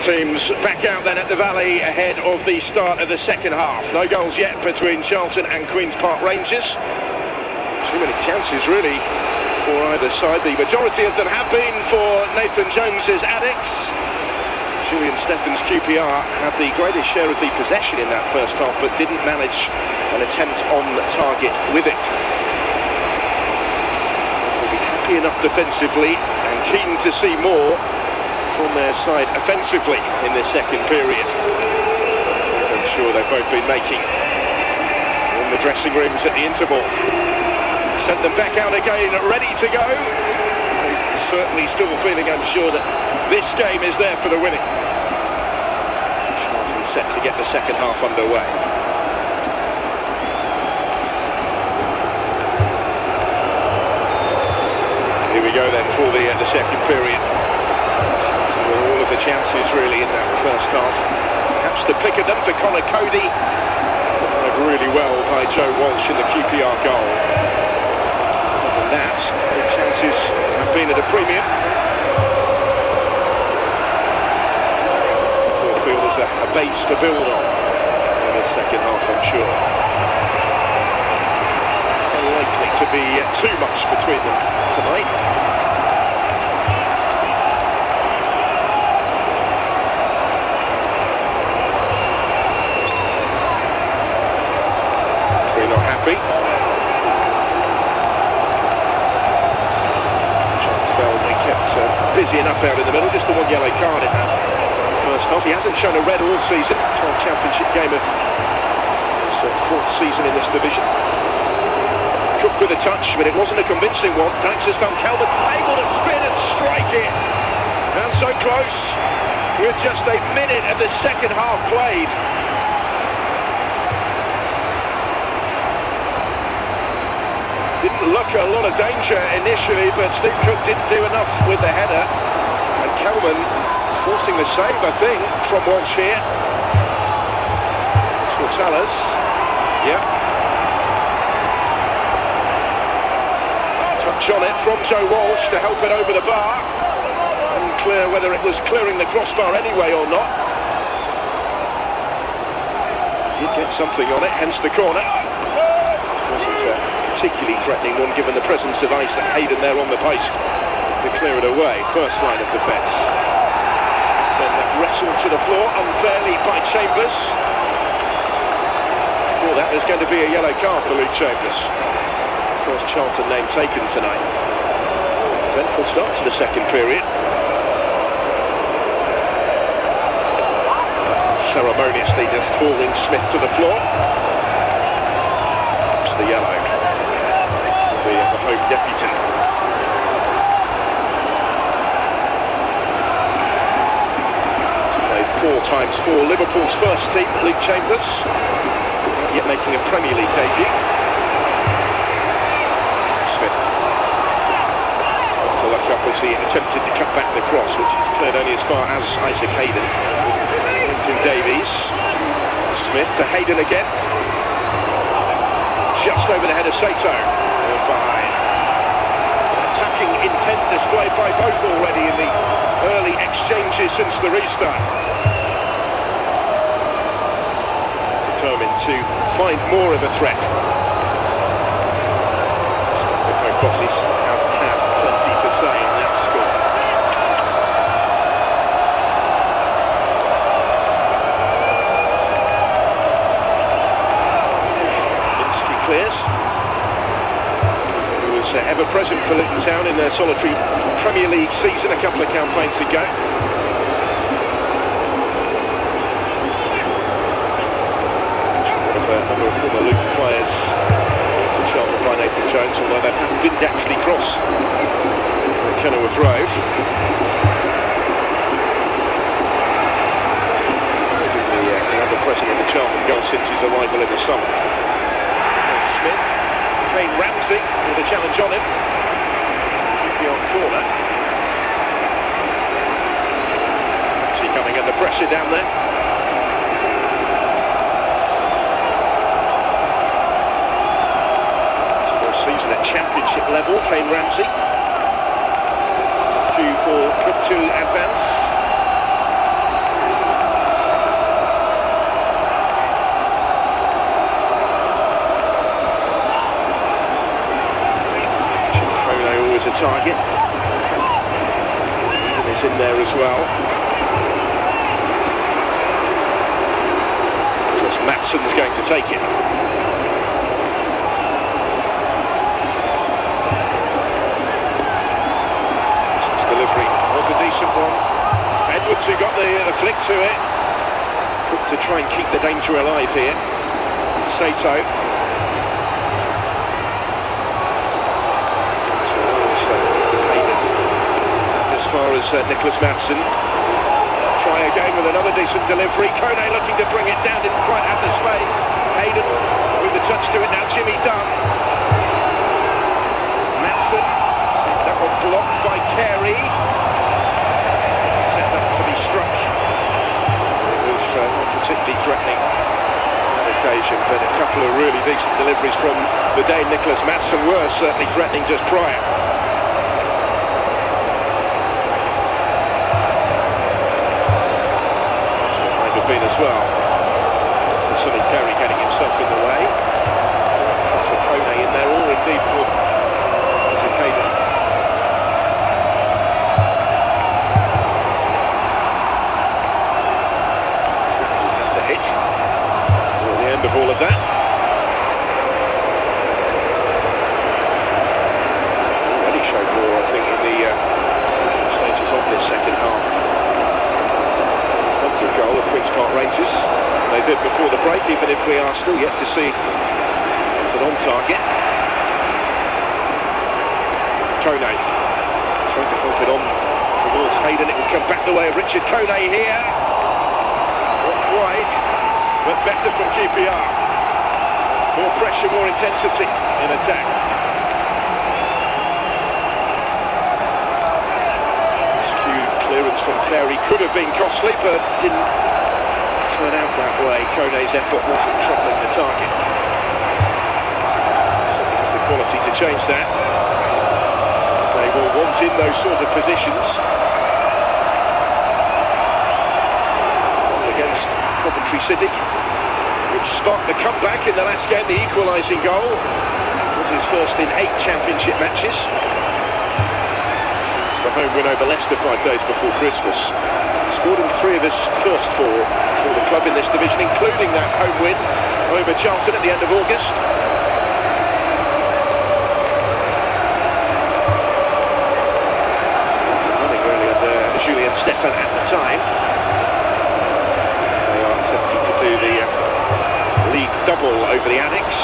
Teams back out then at the Valley ahead of the start of the second half. No goals yet between Charlton and Queen's Park Rangers. Too many chances really for either side. The majority of them have been for Nathan Jones's Addicts. Julian Steffen's QPR had the greatest share of the possession in that first half, but didn't manage an attempt on target with it. Will be happy enough defensively and keen to see more from their side offensively in this second period. I'm sure they've both been making in the dressing rooms at the interval. Sent them back out again, ready to go. They're certainly still feeling unsure that this game is there for the winning. Charlton set to get the second half underway. Here we go then for the second period. All of the chances really in that first half. Perhaps the pick of them for Connor Cody. Played really well by Joe Walsh in the QPR goal. Other than that, the chances have been at a premium. We'll feel there's a base to build on in the second half, I'm sure. Unlikely to be too much between them tonight. Not happy. They kept busy enough out in the middle, just the one yellow card in that first half. He hasn't shown a red all season. 12 championship game of his fourth season in this division. Cook with a touch, but it wasn't a convincing one. Thanks to Stan Calvert, able to spin and strike it. And so close, with just a minute of the second half played. Didn't look a lot of danger initially, but Steve Cook didn't do enough with the header. And Kelman forcing the save, I think, from Walsh here. Salas. Yeah. Touch on it from Joe Walsh to help it over the bar. Unclear whether it was clearing the crossbar anyway or not. Did get something on it, hence the corner. Particularly threatening one given the presence of Isaac Hayden there on the post to clear it away. First line of defence. Then wrestled to the floor unfairly by Chambers. For that there's going to be a yellow card for Luke Chambers. First Charlton name taken tonight. Eventful start to the second period. Ceremoniously just hauling Smith to the floor. It's the yellow. The home deputy. Played 4 times for Liverpool's first team, Luke Chambers, yet making a Premier League debut. Smith. To look up as he attempted to cut back the cross, which cleared only as far as Isaac Hayden. Into Davies. Smith to Hayden again. Just over the head of Sato. Behind. Attacking intent displayed by both already in the early exchanges since the restart. Determined to find more of a threat. The home bosses have had plenty to say on that score. Linsky clears. Ever present for Luton Town in their solitary Premier League season a couple of campaigns ago. One of a number of former Luton players Charlton by Nathan Jones, although that didn't actually cross Kenilworth Road. The ever present in the Charlton goal since his arrival in the summer. Smith. Kane Ramsey with a challenge on him. QPR corner. Ramsey coming under pressure down there. Full season at Championship level, Kane Ramsey. Due for Club 2 advance. target. And is in there as well. Matson's going to take it. This delivery was a decent one. Edwards who got the flick to it. To try and keep the danger alive here. Sato. As far as Nicholas Matson. Try again with another decent delivery. Kone looking to bring it down, didn't quite have the space. Hayden with the touch to it now. Jimmy Dunn. Matson. That one blocked by Carey. Set up to be struck. It was not particularly threatening on that occasion, but a couple of really decent deliveries from the day. Nicholas Matson were certainly threatening just prior. As well. Sonny Carey getting himself in the way. For Kone in there, or indeed for Hayden. That's the hit. We're at the end of all of that. Already showed more, I think, in the stages of this second half. Goal of Queen's Park Rangers. They did before the break, even if we are still yet to see an on target. Kone trying to fork it on towards Hayden. It will come back the way of Richard Kone here. Not quite, but better from QPR. More pressure, more intensity in attack. Clearance from Carey could have been costly, but didn't turn out that way. Kone's effort wasn't troubling the target. Has the quality to change that. They will want in those sort of positions. Against Coventry City, which sparked the comeback in the last game, the equalising goal. It was his first in 8 championship matches. The home win over Leicester 5 days before Christmas. Scored in 3 of his first 4 for the club in this division, including that home win over Charlton at the end of August. Running really under Julian Stefan at the time. They are attempting to do the league double over the Addicts.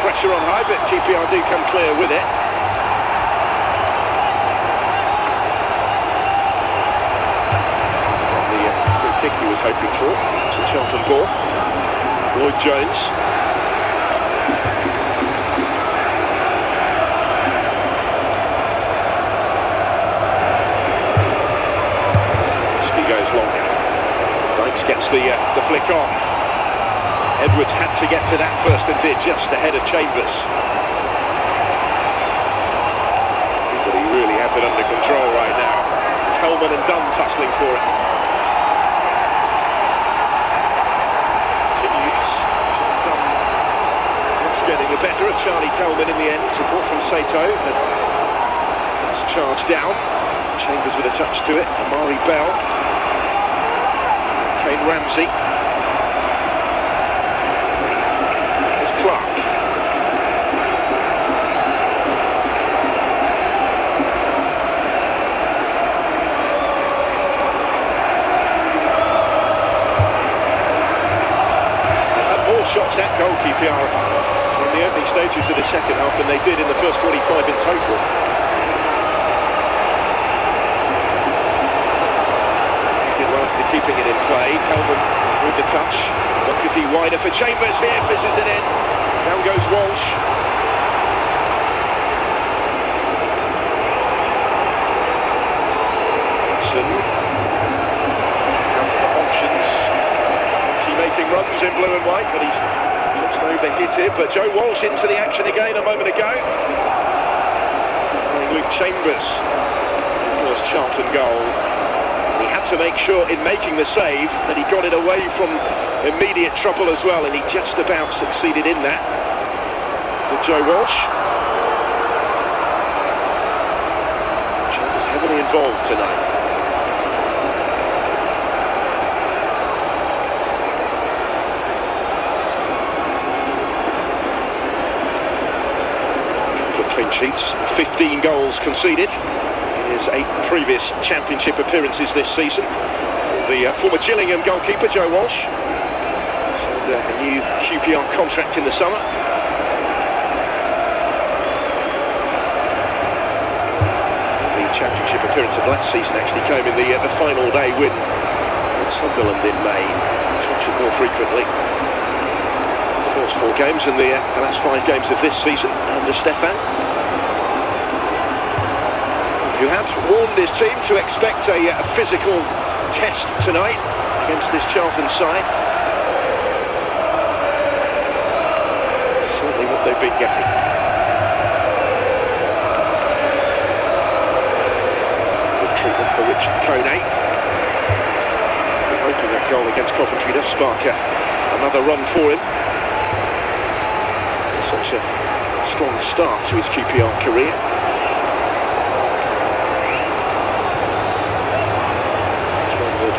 Pressure on high, but QPR do come clear with it. The free kick he was hoping for. It's a Charlton ball. Lloyd Jones. He goes long. Dykes gets the flick on. Edwards had to get to that first and did, just ahead of Chambers. But he really has it under control right now. Kelman and Dunn tussling for it. Dunn getting the better of Charlie Kelman in the end. Support from Sato. That's charged down. Chambers with a touch to it. Amari Bell. Kane Ramsey. Goal QPR in the opening stages of the second half than they did in the first 45 in total. After keeping it in play, Kelman with the touch. Doherty wider for Chambers here, fizzes it in. Down goes Walsh. Options. He's making runs in blue and white, but he's overhit it, but Joe Walsh into the action again a moment ago. Luke Chambers, first Charlton goal. He had to make sure in making the save that he got it away from immediate trouble as well, and he just about succeeded in that. With Joe Walsh. Chelsea's heavily involved tonight. Clean sheets, 15 goals conceded in his 8 previous championship appearances this season. The former Gillingham goalkeeper, Joe Walsh, signed a new QPR contract in the summer. The championship appearance of last season actually came in the final day win at Sunderland in May. Featured more frequently. First 4 games and the last 5 games of this season under Stefan, who has warned his team to expect a physical test tonight against this Charlton side. Certainly what they've been getting. Good treatment for Richard Kone. Hoping that goal against Coventry does spark another run for him. Such a strong start to his QPR career.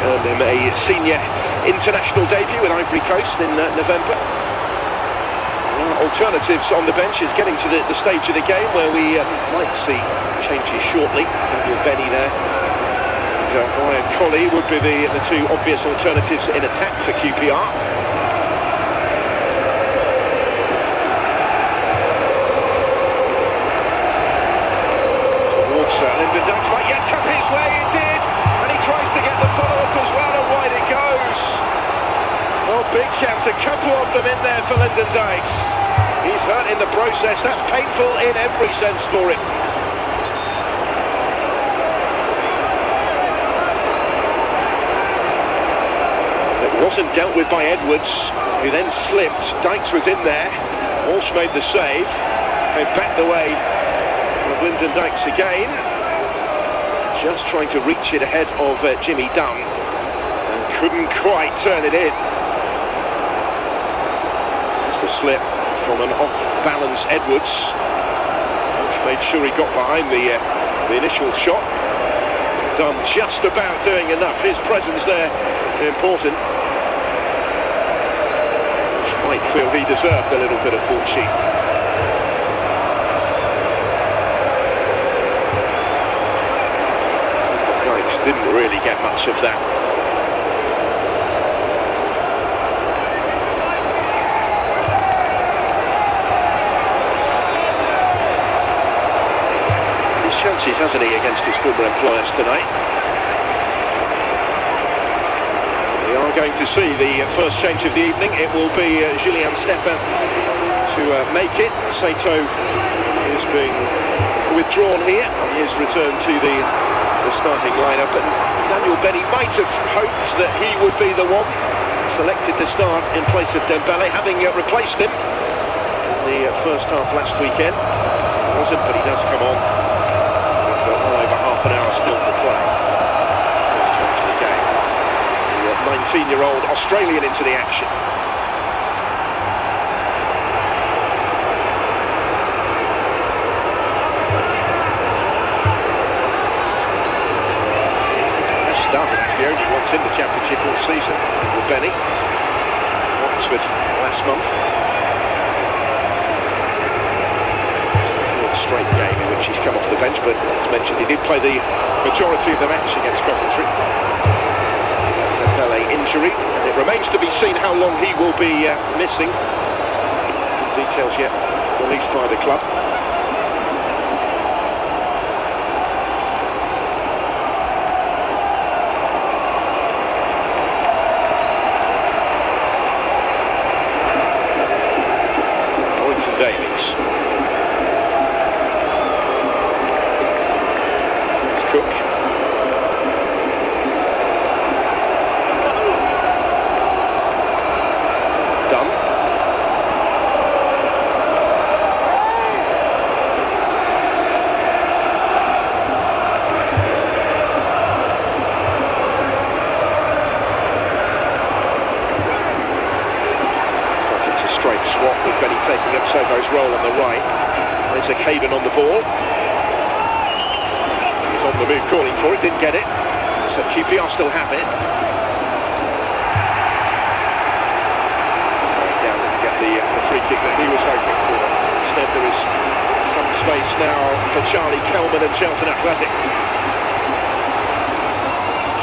Earned him a senior international debut with Ivory Coast in November. Alternatives on the bench is getting to the stage of the game where we might see changes shortly. Daniel Benny there and Ryan Colley would be the 2 obvious alternatives in attack for QPR. Towards Lyndon Dykes, might yet cut his way, it did! And he tries to get the follow-up as well, and wide it goes. Oh, big chance, a couple of them in there for Lyndon Dykes. He's hurt in the process, that's painful in every sense for him. It wasn't dealt with by Edwards, who then slipped. Dykes was in there, Walsh made the save, came back the way of Lyndon Dykes again. Just trying to reach it ahead of Jimmy Dunn, and couldn't quite turn it in. Just a slip from an off-balance Edwards, which made sure he got behind the initial shot. Dunn just about doing enough. His presence there important. Which might feel he deserved a little bit of fortune. Didn't really get much of that. His chances, hasn't he, against his former employers tonight? We are going to see the first change of the evening. It will be Julian Stefan to make it. Sato is being withdrawn here on his return to the starting lineup, and Daniel Benny might have hoped that he would be the one selected to start in place of Dembele, having replaced him in the first half last weekend. He wasn't, but he does come on with well over half an hour still to play. The game. The 19-year-old Australian into the action. The only ones in the Championship all season with Benny. Oxford last month. Fourth straight game in which he's come off the bench, but as mentioned, he did play the majority of the match against Coventry. Dembele injury, and it remains to be seen how long he will be missing. Details yet released by the club. taking up Sobo's role on the right. There's a Caden on the ball. He's on the move, calling for it, didn't get it. So QPR still have it. Down to get the free kick that he was hoping for. Instead there is some space now for Charlie Kelman and Charlton Athletic.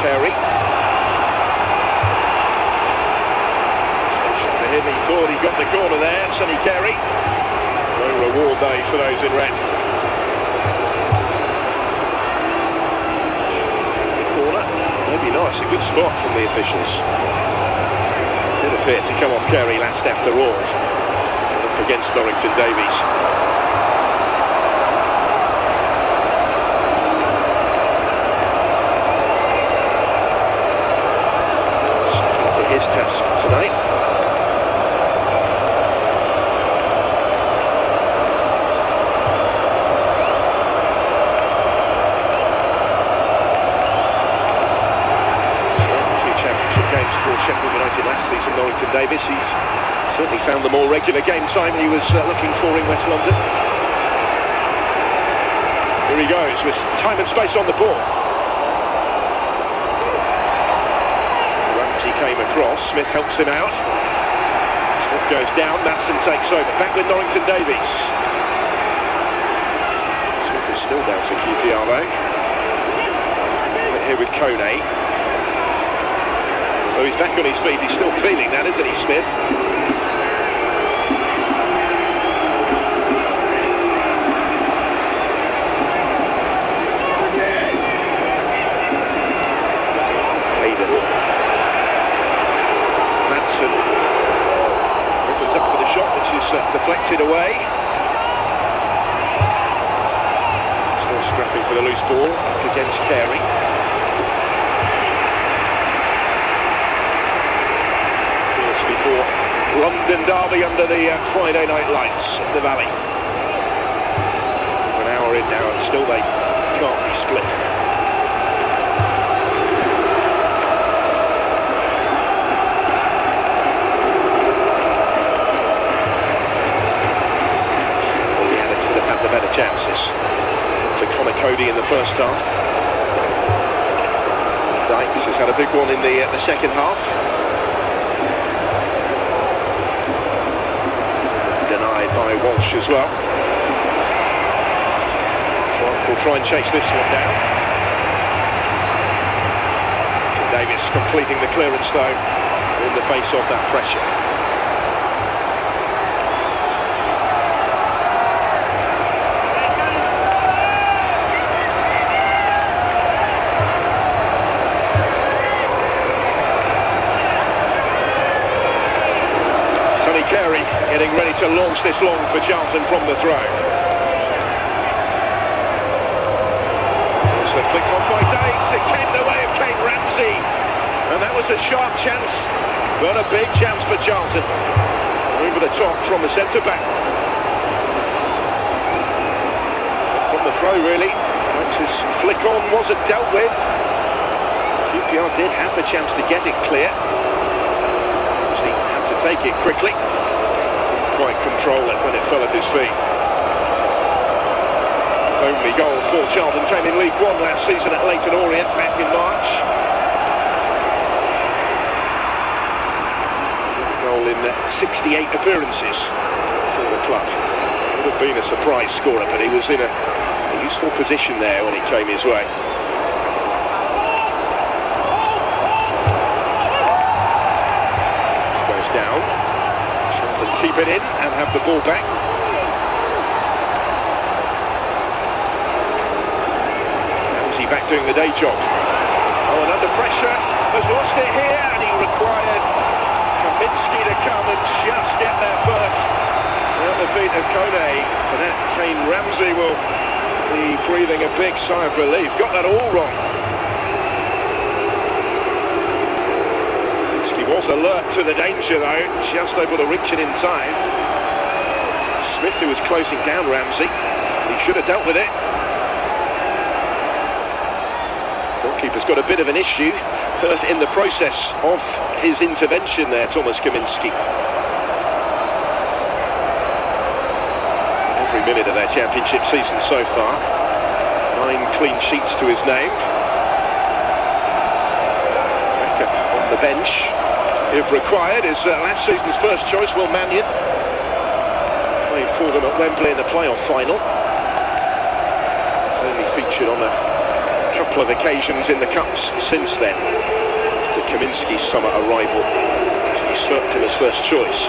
Carey. He thought he got the corner there, Sonny Carey. No reward though for those in red. The corner, maybe not, it's a good spot from the officials. Did appear to come off Carey last after all. Up against Norrington Davies. For his task tonight. Norrington Davies, he's certainly found the more regular game time he was looking for in West London. Here he goes with time and space on the ball. Ramsey came across, Smith helps him out. Smith goes down, Matson takes over. Back with Norrington Davies. Smith is still down to QPR though. Right here with Kone. So he's back on his feet, he's still feeling that, isn't he, Smith? Hayden. Matson opens up for the shot, which is deflected away. Still scrapping for the loose ball, up against Carey. London derby under the Friday night lights at the Valley. An hour in now and still they can't be split. Well, the Addicts would have had the better chances. For Connor Cody in the first half. Dykes has had a big one in the second half. By Walsh as well. We'll try and chase this one down. Davis completing the clearance though in the face of that pressure. Carey getting ready to launch this long for Charlton from the throw. It's a flick on by Davies, it came the way of Kane Ramsey. And that was a sharp chance, but a big chance for Charlton. Over the top from the centre-back. From the throw really, once his flick on wasn't dealt with. QPR did have the chance to get it clear. He had to take it quickly. Quite control it when it fell at his feet. Only goal for Charlton came in League One last season at Leyton Orient back in March. Goal in 68 appearances for the club. Would have been a surprise scorer, but he was in a useful position there when it came his way. Goes down. Keep it in and have the ball back. Ramsey back doing the day job. Oh, and under pressure, has lost it here, and he required Kaminsky to come and just get there first. Down the feet of Kone. For that, Kane Ramsey will be breathing a big sigh of relief. Got that all wrong. Was alert to the danger though, just able to reach it in time. Smith, who was closing down Ramsey, he should have dealt with it. Goalkeeper's got a bit of an issue, hurt in the process of his intervention there, Thomas Kaminsky. minute of their championship season so far. 9 clean sheets to his name. Back on the bench, if required, is last season's first choice, Will Mannion. Played for them at Wembley in the playoff final. Only featured on a couple of occasions in the Cups since then. The Kaminski's summer arrival usurped him as first choice.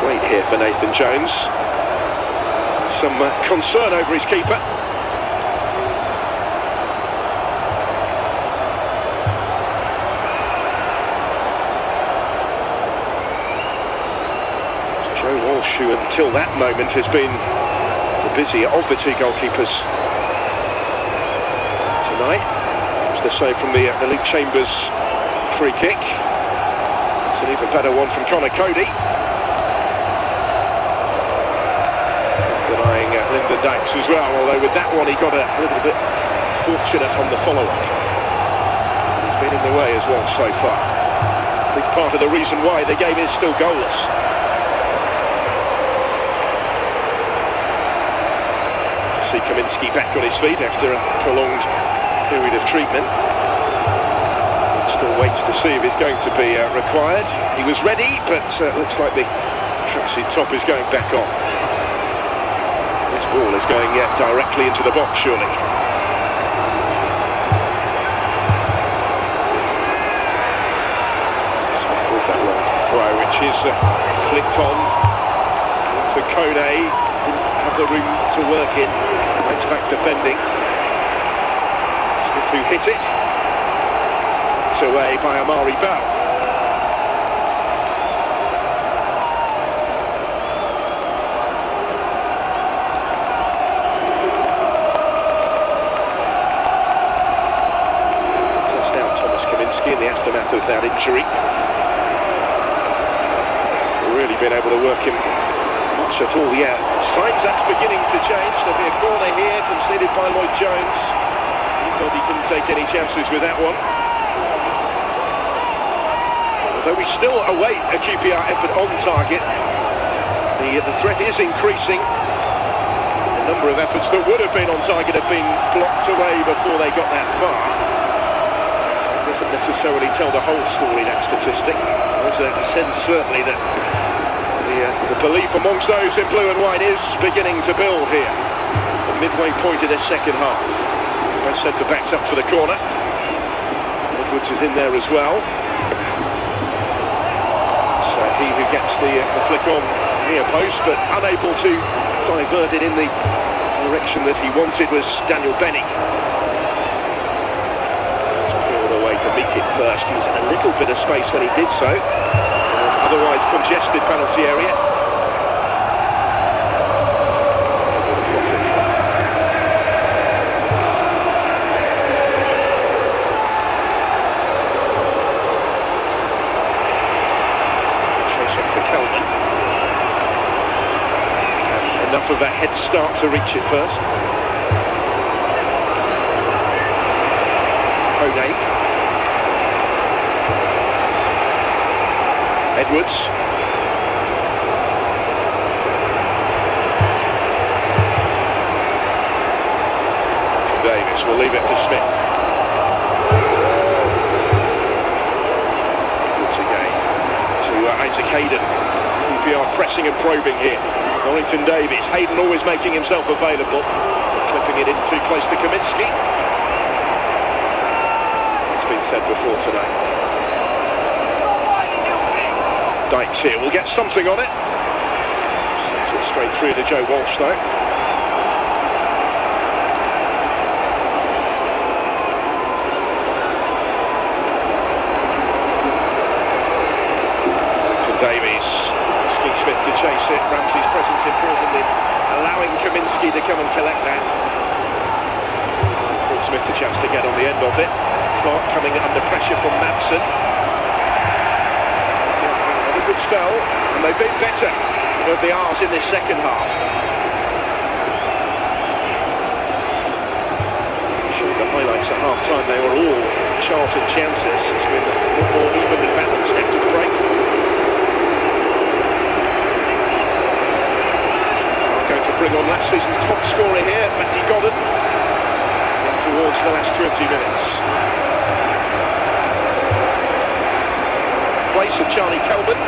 Wait here for Nathan Jones. Some concern over his keeper. Joe Walsh, who until that moment has been the busier of the two goalkeepers tonight. As they say from the Luke Chambers free kick. It's an even better one from Connor Cody. Denying Lyndon Dykes as well, although with that one he got a little bit fortunate on the follow-up. He's been in the way as well so far. Big part of the reason why the game is still goalless. See Kaminski back on his feet after a prolonged period of treatment. Still waits to see if it's going to be required. He was ready, but looks like the tracksuit top is going back on. This ball is going directly into the box, surely. That long throw, which is flicked on for Kone. Didn't have the room to work in. Right back defending. Smith who hit it. It's away by Amari Bell. Touchdown Thomas Kaminski in the aftermath of that injury. Really been able to work him much at all, yeah. Signs that's beginning to change. There'll be a corner here conceded by Lloyd Jones. He thought he couldn't take any chances with that one. Although we still await a QPR effort on target, the threat is increasing. A number of efforts that would have been on target have been blocked away before they got that far. It doesn't necessarily tell the whole story, that statistic. There's a sense certainly that the belief amongst those in blue and white is beginning to build here. The midway point of the second half. Both centre backs up for the corner. Edwards is in there as well. So he who gets the flick on near post, but unable to divert it in the direction that he wanted was Daniel Benning. All the way to meet it first. He was in a little bit of space when he did so. Otherwise congested penalty area. Chase up for Kelman. Enough of a head start to reach it first. Kone. Edwards. Davis will leave it to Smith. Edwards again to Isaac Hayden. QPR pressing and probing here. Norrington Davies. Hayden always making himself available. Clipping it in too close to Kaminski. It's been said before tonight. Dykes here will get something on it. Sends it straight through to Joe Walsh though. To Davies. Asking Smith to chase it. Ramsey's presence important in allowing Kaminski to come and collect that. Paul Smith a chance to get on the end of it. Clark coming under pressure from Madsen. Good spell, and they've been better with the R's in this second half. Showed the highlights at half-time, they were all Charlton chances. It's been a lot more evenly balanced after the break. I'm going to bring on last season's top scorer here, Matthew Godden, towards the last 20 minutes. Place of Charlie Kelman.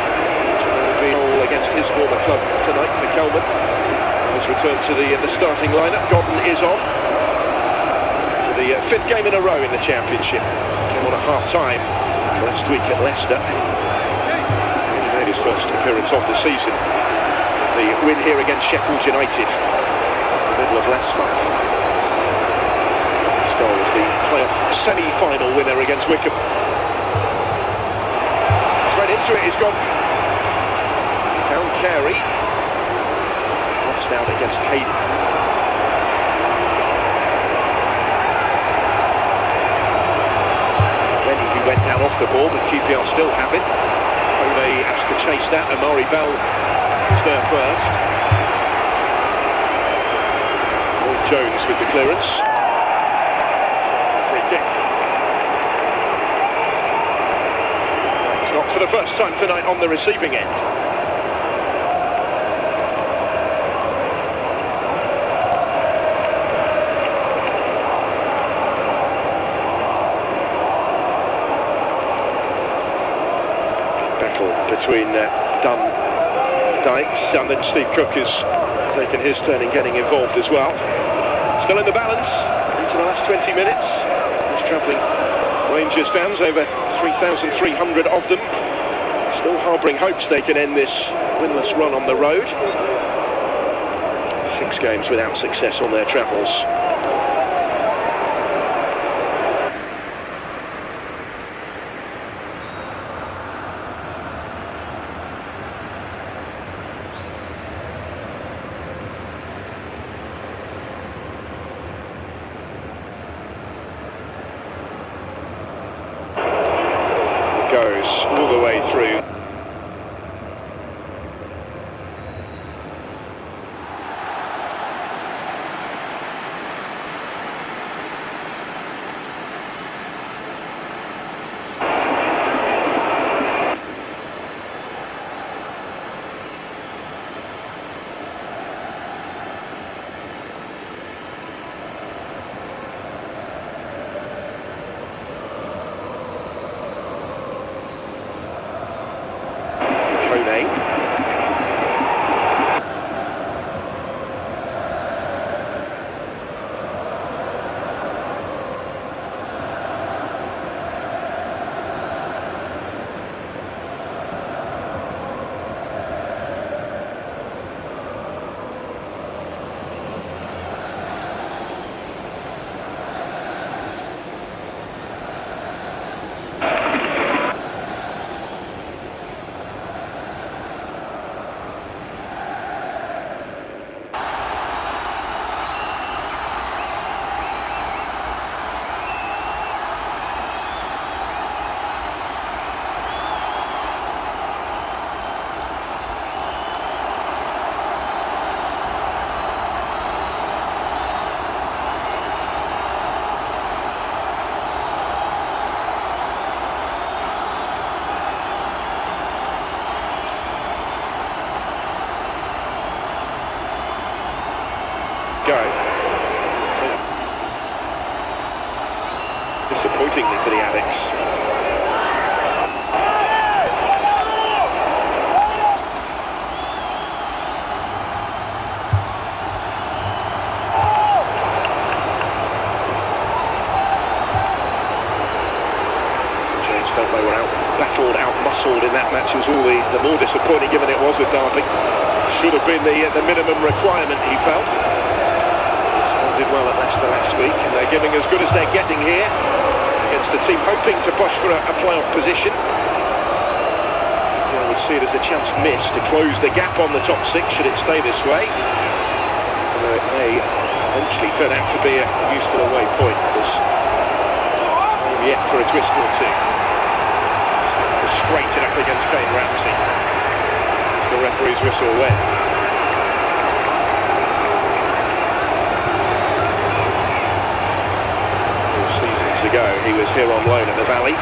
Goal against his former club tonight for Kelman. Has returned to the starting lineup. Godden is on for the fifth game in a row in the Championship. Came on at half-time last week at Leicester. He made his first appearance of the season. The win here against Sheffield United in the middle of last month. This goal was the playoff semi-final winner against Wickham. Straight into it is Godden. Down Carey. Crossed out against Hayden. Then he went down off the ball, but QPR still have it. Ole asked to chase that. Amari Bell was there first. Lloyd Jones with the clearance. Free kick. It's not for the first time tonight on the receiving end. Between Dykes and then Steve Cook has taken his turn in getting involved as well. Still in the balance into the last 20 minutes. There's travelling Rangers fans, over 3,300 of them, still harbouring hopes they can end this winless run on the road. 6 games without success on their travels. Goes all the way through. Disappointingly for the Addicts. James felt they were out-battled, out-muscled in that match. It was all the more disappointing given it was with Derby. Should have been the minimum requirement, he felt. Did well at Leicester last week, and they're giving as good as they're getting here against a team hoping to push for a playoff position. I would see it as a chance missed to close the gap on the top 6 should it stay this way. Although it may eventually turn out to be a useful away point. There's maybe yet for a twist or two. Straight it up against Kane Ramsey. The referee's whistle went. here on loan at the Valley.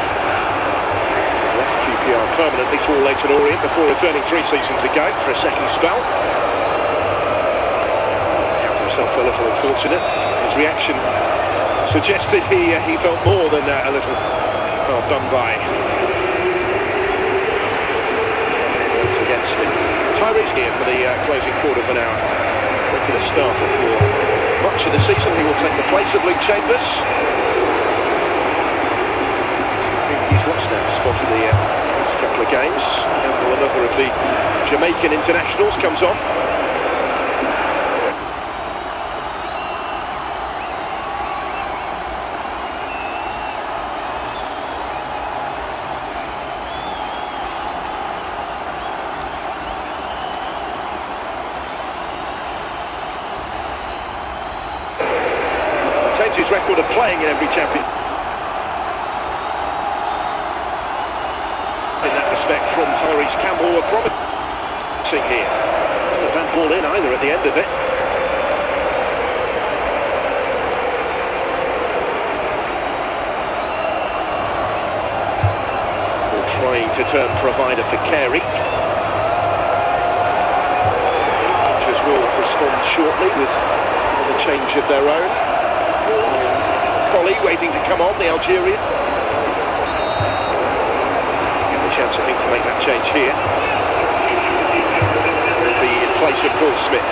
Left QPR permanently for Leyton Orient before returning 3 seasons ago for a second spell. Found himself a little unfortunate. His reaction suggested he felt more than a little hard done by. Against him. Tyrese here for the closing quarter of an hour. Regular starter for much of the season. He will take the place of Luke Chambers. He's lost that spot in the last couple of games. And another of the Jamaican internationals comes on. His record of playing in every champion. In that respect from Tyrese Campbell, a promising here. Not a bad ball in either at the end of it. We're trying to turn provider for Carey. Rangers will respond shortly with a change of their own. Collie waiting to come on, the Algerian. Give the chance, I think, to make that change here. Will be in place of Paul Smith.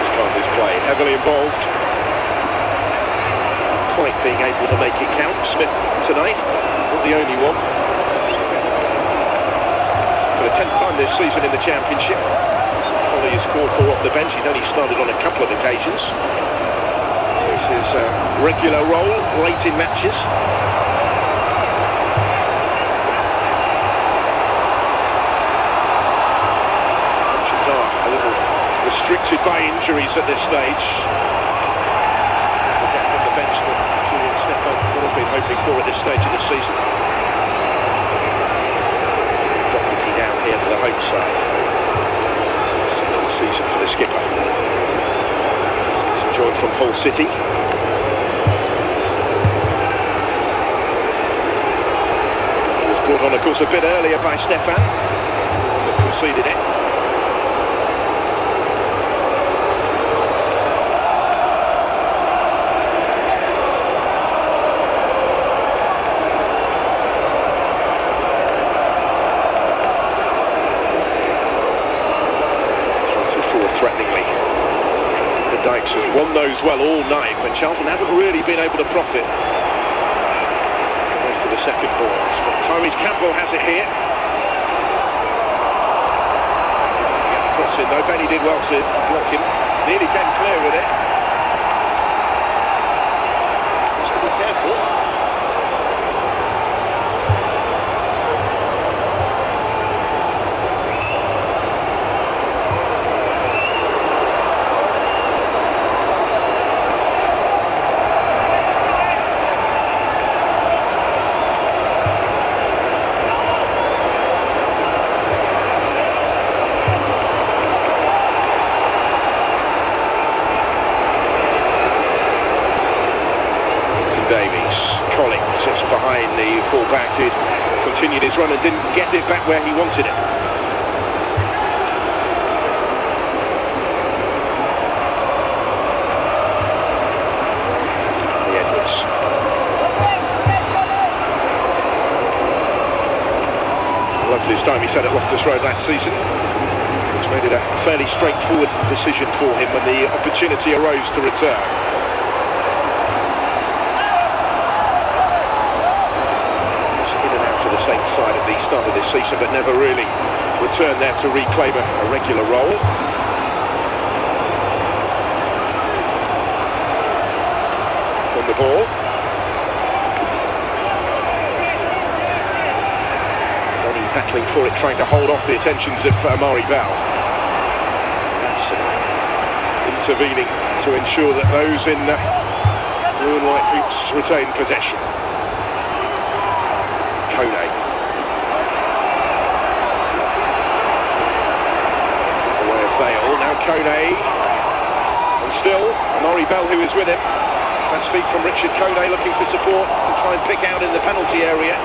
Start this play, heavily involved. Quite being able to make it count. Smith tonight, not the only one. For the 10th time this season in the Championship. Ollie has scored 4 off the bench. He's only started on a couple of occasions. This is a regular role late in matches. Options are a little restricted by injuries at this stage. The gap on the bench that Julian Stefan would have been hoping for at this stage of the season. Down here to the home side. Second season for the skipper. Some joy from Hull City. Was brought on, of course, a bit earlier by Stefan, but conceded it. Dykes has won those well all night, but Charlton haven't really been able to profit. Goes to the second ball. But Tyrese Campbell has it here. Get the cross in though. Benny did well to block him. Nearly came clear with it. Just to be careful. Behind the full-back, who continued his run and didn't get it back where he wanted it. The Edwards. Loved his time he said at Loftus Road last season, which made it a fairly straightforward decision for him when the opportunity arose to return. Side at the start of this season, but never really returned there to reclaim a regular role. On the ball. Only battling for it, trying to hold off the attentions of Amari Bell. Intervening to ensure that those in blue and white boots retain possession. Kone. Now Kone. And still, Amari Bell, who is with him. That speed from Richard Kone, looking for support to try and pick out in the penalty area.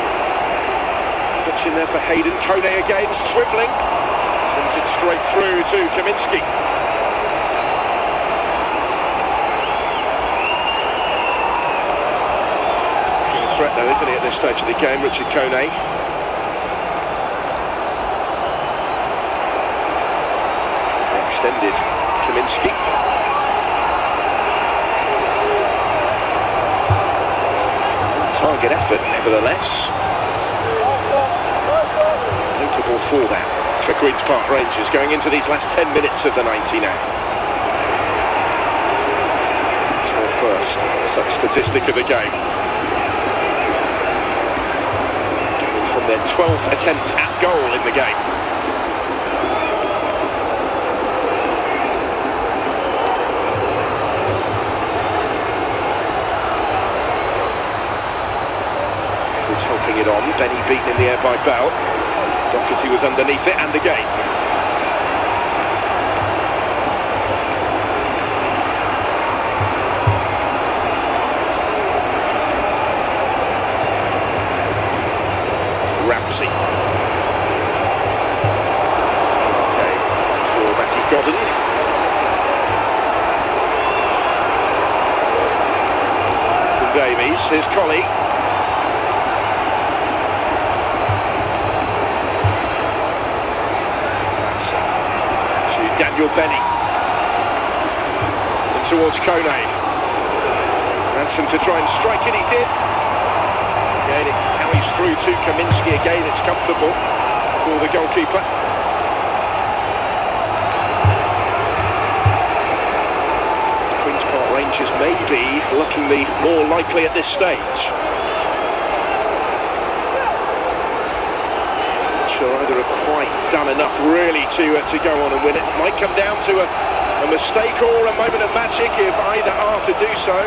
Touch in there for Hayden. Kone again, swiveling. Sends it straight through to Kaminski. Threat though, isn't he, at this stage of the game, Richard Kone. Extended Kaminski. Target effort, nevertheless. Notable for that for Queen's Park Rangers going into these last 10 minutes of the 90 now. So first, such statistic of the game. Their 12th attempt at goal in the game. Who's helping it on? Benny beaten in the air by Bell. Doherty was underneath it, and again. Davies, his colleague. To Daniel Benny. And towards Kone. Ransom to try and strike it, he did. Again, it carries through to Kaminski. Again, it's comfortable for the goalkeeper. Rangers may be looking the more likely at this stage. Not sure either have quite done enough really to go on and win it. Might come down to a mistake or a moment of magic if either are to do so.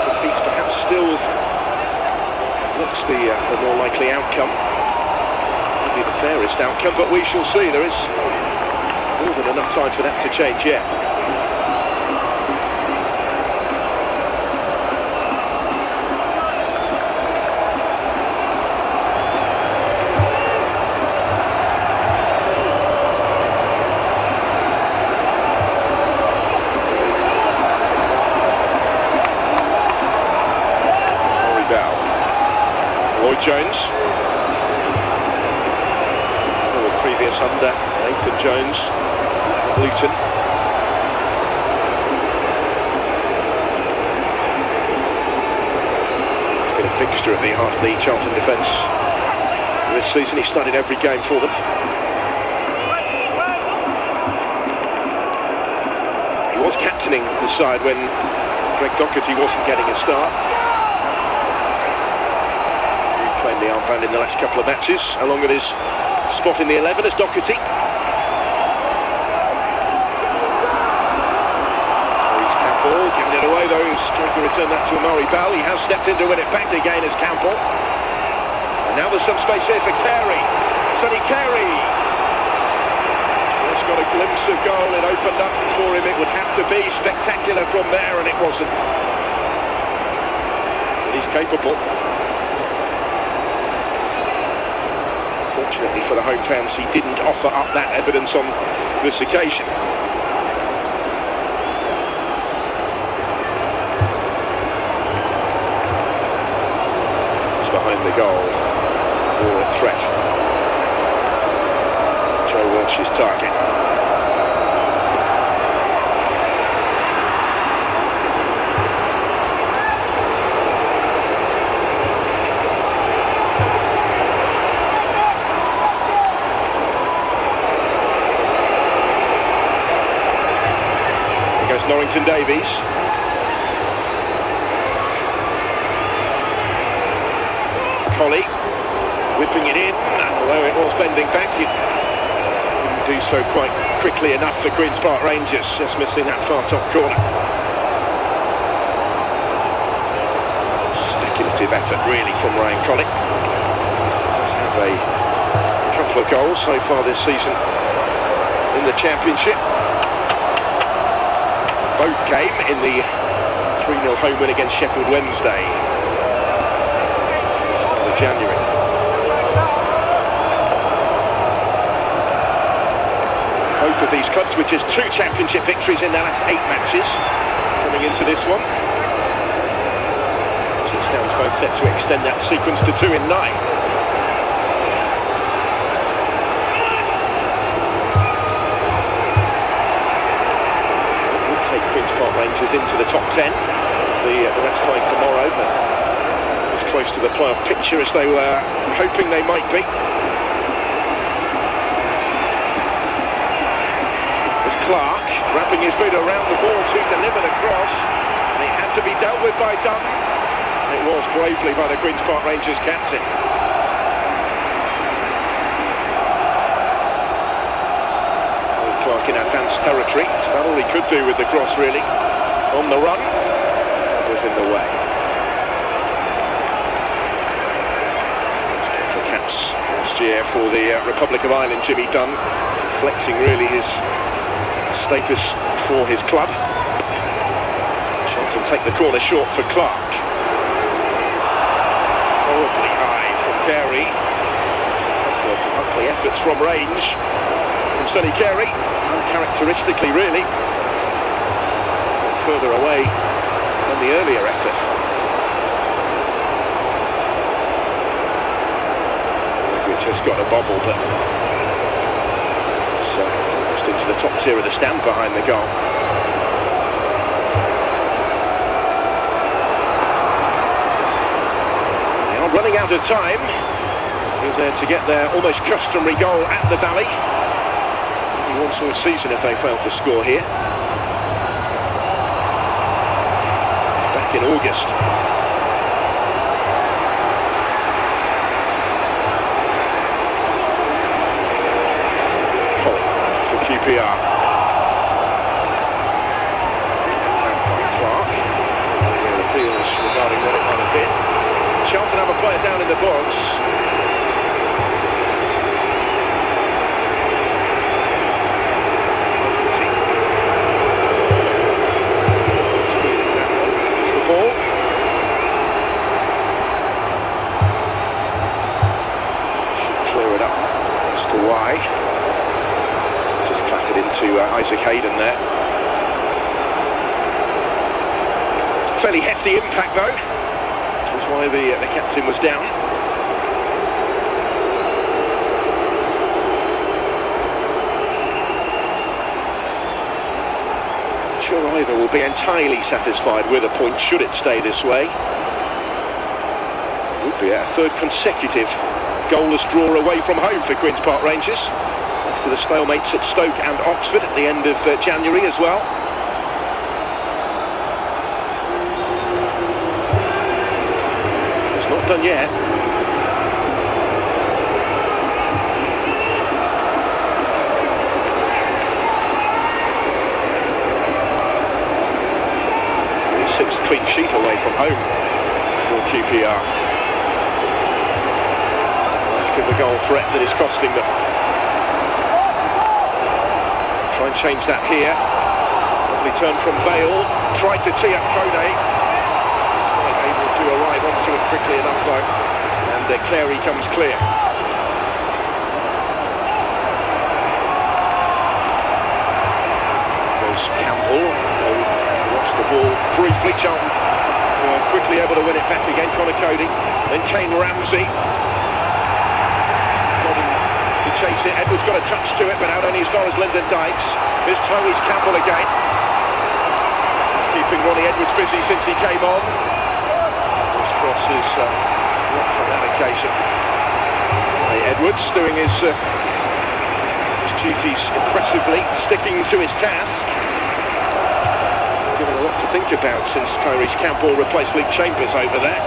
Defeat perhaps still looks the more likely outcome. Maybe the fairest outcome, but we shall see. There is more than enough time for that to change yet. Jones, the previous under Nathan Jones, Luton. He's been a fixture at the heart of the Charlton defence this season. He started every game for them. He was captaining the side when Greg Doherty wasn't getting a start. The armband in the last couple of matches, along with his spot in the 11 as Doherty. He's Campbell, giving it away though, he's trying to return that to Amari Bell. He has stepped in to win it back again as Campbell. And now there's some space here for Carey. Sonny Carey! Just got a glimpse of goal, it opened up for him. It would have to be spectacular from there, and it wasn't. But he's capable. Fortunately for the home fans, he didn't offer up that evidence on this occasion. It's behind the goal, or a threat. Joe Walsh's target. Norrington Davies. Colley whipping it in, although it was bending back, it didn't do so quite quickly enough for Queen's Park Rangers, just missing that far top corner. Speculative effort really from Ryan Colley. He's had a couple of goals so far this season in the Championship. Both came in the 3-0 home win against Sheffield Wednesday in January. Both of these clubs with just 2 Championship victories in their last 8 matches coming into this one. So it stands both set to extend that sequence to 2 in 9. Rangers into the top 10 the rest time tomorrow, but as close to the playoff picture as they were hoping they might be. As Clark wrapping his boot around the ball to deliver the cross, and it had to be dealt with by Dunn. It was bravely by the Queen's Park Rangers captain. Clark in advanced territory, so that's all he could do with the cross really. On the run, was in the way. The caps last year for the Republic of Ireland, Jimmy Dunn, flexing really his status for his club. Charlton take the corner short for Clark. Horribly high from Carey. Ugly efforts from range from Sonny Carey, uncharacteristically really. Further away than the earlier effort. Which has got a bobble, but it's just into the top tier of the stand behind the goal. They are running out of time. He's there to get their almost customary goal at the Valley. Only once all season if they fail to score here. In August. For QPR. Clark. Appeals regarding what it might have been. Charlton have a player down in the box. Isaac Hayden there. Fairly hefty impact though. That's why the captain was down. Not sure either will be entirely satisfied with a point should it stay this way. It would be a 3rd consecutive goalless draw away from home for Queen's Park Rangers. To the stalemates at Stoke and Oxford at the end of January as well. It's not done yet. The 6th clean sheet away from home for QPR. After the goal threat that is costing them. Try and change that here. Lovely turn from Bale. Tried to tee up Kone. Not able to arrive onto it quickly enough though. And Carey comes clear. Goes Campbell. Lost the ball briefly. Charlton quickly able to win it back again. Conor Cody. Then Kane Ramsey. Chase it. Edwards got a touch to it, but out only as far as Lyndon Dykes. Here's Tyrese Campbell again. Keeping Ronnie Edwards busy since he came on. This cross is blocked on that occasion. Edwards doing his duties impressively, sticking to his task. Given a lot to think about since Tyrese Campbell replaced Luke Chambers over there.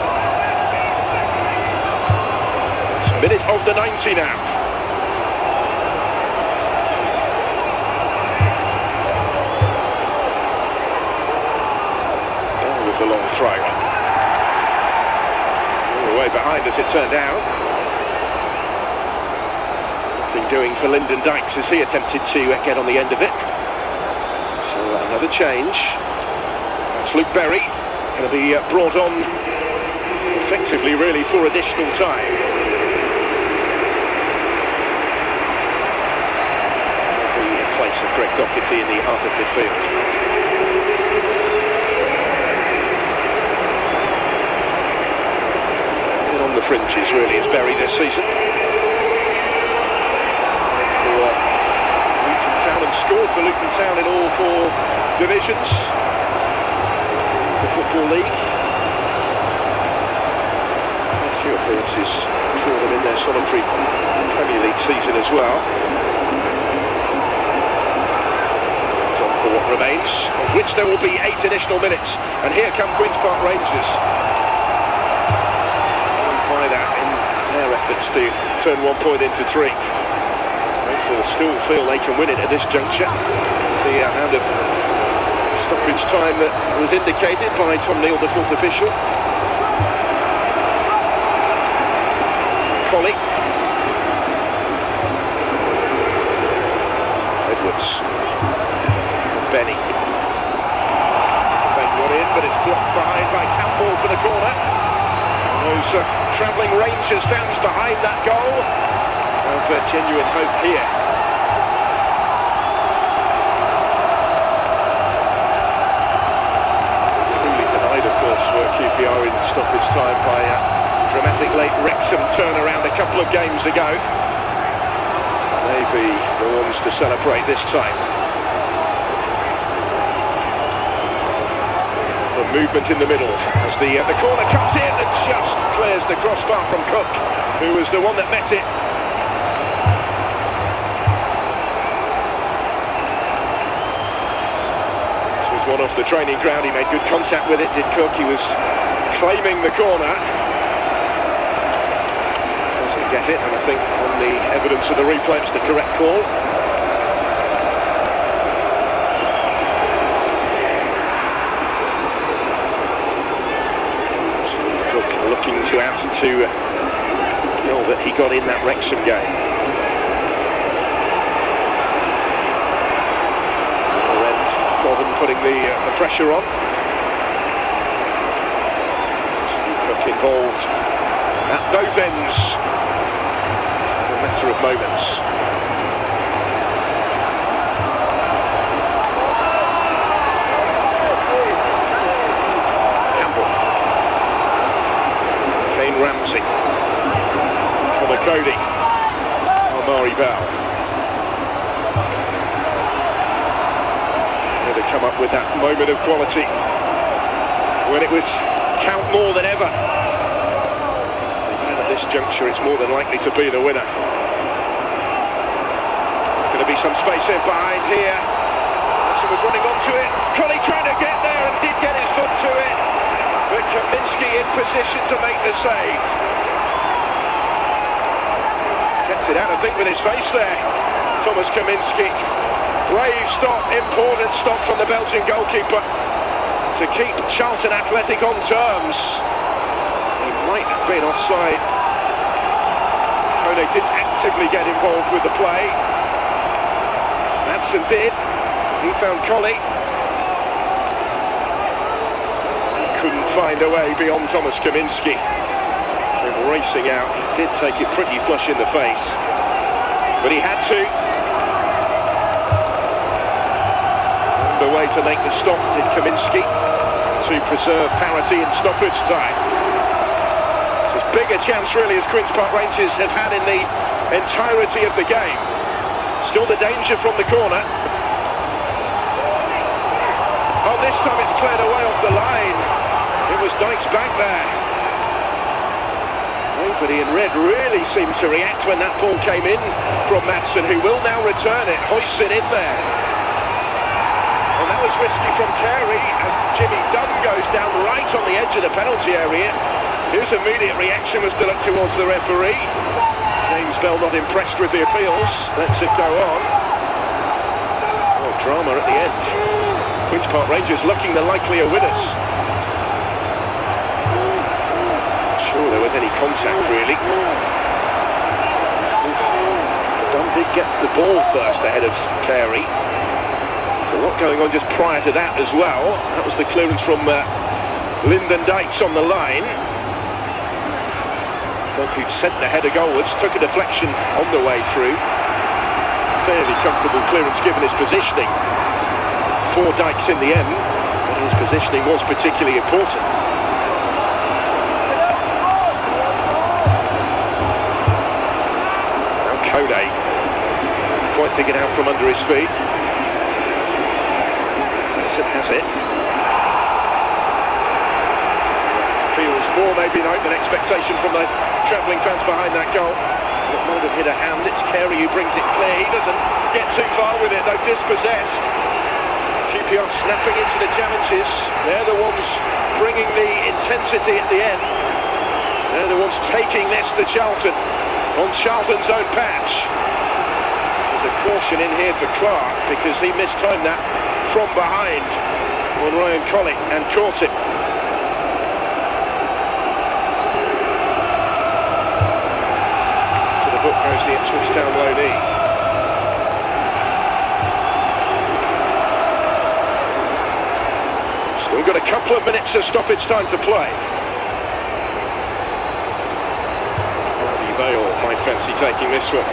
It's minute of the 90 now. The long throw. All the way behind as it turned out. Nothing doing for Lyndon Dykes as he attempted to get on the end of it. So another change. That's Luke Berry, going to be brought on effectively really for additional time. In place of Greg Docherty in the heart of midfield. On the fringes really is Berry this season. Luton Town have scored for Luton Town in all 4 divisions. The Football League. A few appearances for them in their solitary Premier League season as well. On for what remains, of which there will be 8 additional minutes. And here come Queen's Park Rangers. By that in their efforts to turn 1 point into 3. They still feel they can win it at this juncture. The amount of stoppage time that was indicated by Tom Neal, the 4th official. Colley. Edwards. Benny. Ben got in, but it's blocked behind by Campbell for the corner. Those travelling Rangers fans behind that goal have genuine hope here. Clearly denied, of course, for QPR in stoppage time by a dramatic late Wrexham turnaround a couple of games ago. Maybe the ones to celebrate this time. The movement in the middle as the corner comes in and just clears the crossbar from Cook, who was the one that met it. This was one off the training ground. He made good contact with it, did Cook. He was claiming the corner. Doesn't get it, and I think on the evidence of the replay it's the correct call. To add to all that he got in that Wrexham game. And Gordon putting the pressure on. Cook involved at both ends in a matter of moments. Ramsey, Connor Cody, Amari Bell. Going to come up with that moment of quality when it would count more than ever. And at this juncture it's more than likely to be the winner. Going to be some space in behind here. He was running onto it. Collie trying to get there and did get his foot to it. But Kaminsky in position to make the save. Gets it out, I think, with his face there. Thomas Kaminsky. Brave stop, important stop from the Belgian goalkeeper to keep Charlton Athletic on terms. He might have been offside. Kone didn't actively get involved with the play. Madsen did. He found Collie. Couldn't find a way beyond Thomas Kaminsky. And racing out, he did take it pretty flush in the face, but he had to. And the way to make the stop did Kaminsky to preserve parity in stoppage time. It's as big a chance really as Queen's Park Rangers have had in the entirety of the game. Still the danger from the corner. Oh, this time it's cleared away off the line. It was Dykes back there. Nobody in red really seemed to react when that ball came in from Madsen, who will now return it, hoists it in there. And that was risky from Carey, and Jimmy Dunn goes down right on the edge of the penalty area. His immediate reaction was to look towards the referee. James Bell not impressed with the appeals, lets it go on. Oh, drama at the end. Queen's Park Rangers looking the likelier winners. There was any contact really. Dunn did get the ball first ahead of Carey. A lot going on just prior to that as well. That was the clearance from Lyndon Dykes on the line. Who'd sent the header goalwards, took a deflection on the way through. Fairly comfortable clearance given his positioning for Dykes in the end, but his positioning was particularly important. Now Kone, quite digging out from under his feet. Has it. Feels more maybe than expectation from the travelling fans behind that goal. It might have hit a hand. It's Carey who brings it clear. He doesn't get too far with it, though dispossessed. QPR snapping into the challenges. They're the ones bringing the intensity at the end. They're the ones taking this to Charlton on Charlton's own patch. There's a caution in here for Clark because he mistimed that from behind on Ryan Colley and caught it. To the book goes the Ipswich Town loanee. Still got a couple of minutes of stoppage time to play. Vale might fancy taking this one.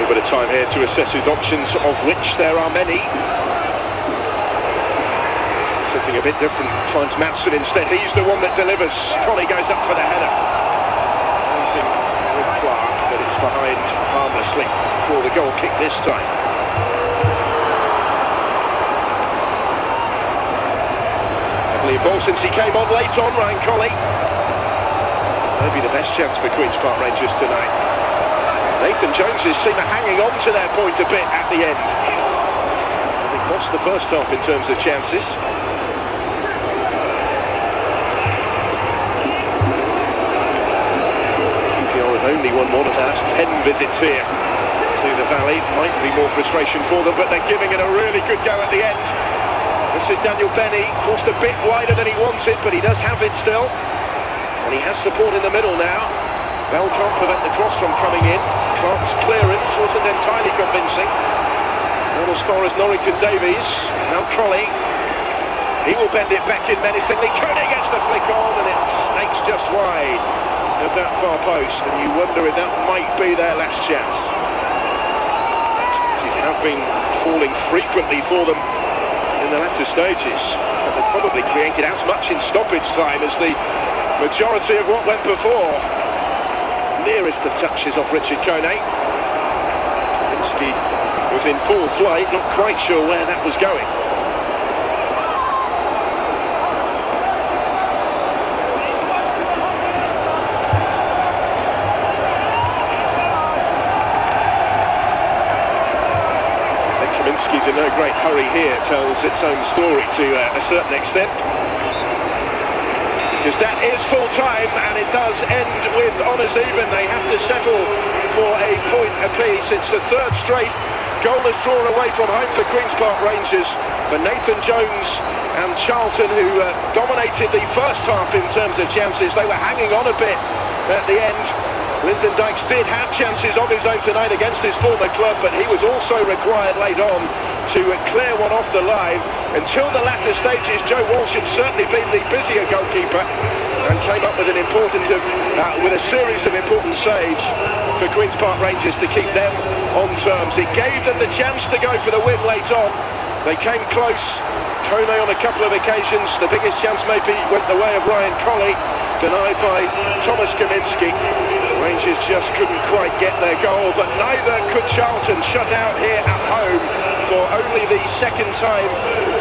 Bit of time here to assess his options, of which there are many. Something a bit different, finds Matson instead. He's the one that delivers. Colley goes up for the header. Anything with Clark, but it's behind harmlessly for the goal kick this time. Heavily involved since he came on late on, Ryan Colley. Maybe the best chance for Queen's Park Rangers tonight. Nathan Jones is seen hanging on to their point a bit at the end. They lost the first half in terms of chances. QPR have only won one of their last 10 visits here to the Valley. Might be more frustration for them, but they're giving it a really good go at the end. This is Daniel Benny, forced a bit wider than he wants it, but he does have it still. And he has support in the middle now. Bell can't prevent the cross from coming in. Clark's clearance wasn't entirely convincing. Not as far as Norwich and Davies. Now Colley. He will bend it back in menacingly. Kone gets the flick on and it snakes just wide of that far post. And you wonder if that might be their last chance. It have been falling frequently for them in the latter stages. And they've probably created as much in stoppage time as the majority of what went before. Nearest of touches off Richard Kone. Kaminski was in full flight, not quite sure where that was going. Kaminski's in no great hurry here, tells its own story to a certain extent. Because that is full time and it does end with honours even. They have to settle for a point apiece. It's the third straight goalless drawn away from home for Queen's Park Rangers. For Nathan Jones and Charlton, who dominated the first half in terms of chances. They were hanging on a bit at the end. Lyndon Dykes did have chances of his own tonight against his former club, but he was also required late on to clear one off the line. Until the latter stages, Joe Walsh had certainly been the busier goalkeeper and came up with with a series of important saves for Queen's Park Rangers to keep them on terms. It gave them the chance to go for the win late on. They came close. Kone on a couple of occasions. The biggest chance maybe went the way of Ryan Colley, denied by Thomas Kaminski. Rangers just couldn't quite get their goal, but neither could Charlton, shut out here at home for only the second time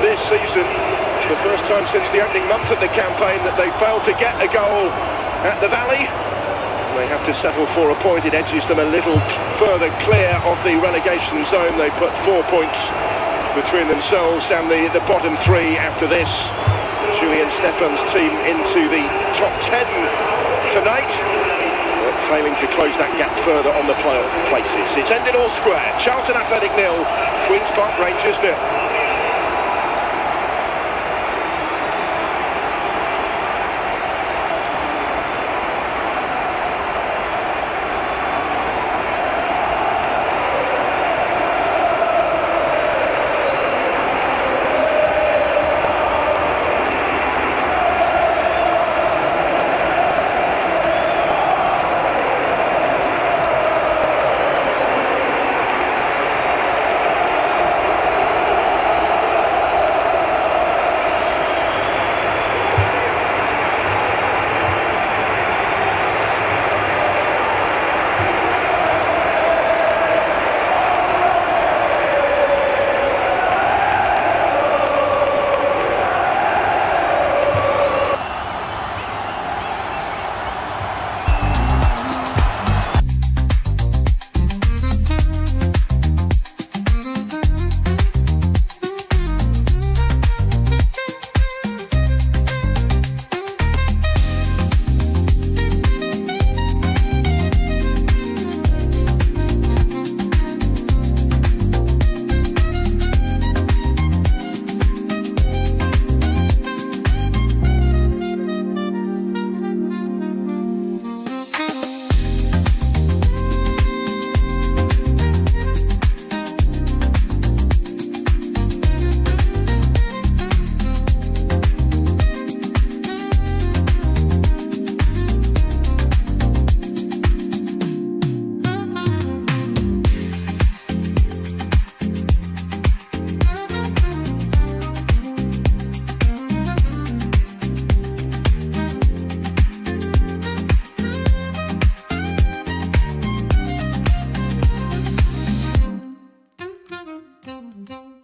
this season. It's the first time since the opening month of the campaign that they failed to get a goal at the Valley. They have to settle for a point. It edges them a little further clear of the relegation zone. They put 4 points between themselves and the bottom three after this. Julian Stefan's team into the top 10 tonight, but failing to close that gap further on the playoff places. It's ended all square. Charlton Athletic 0, Queen's Park Rangers 0. Mm-hmm.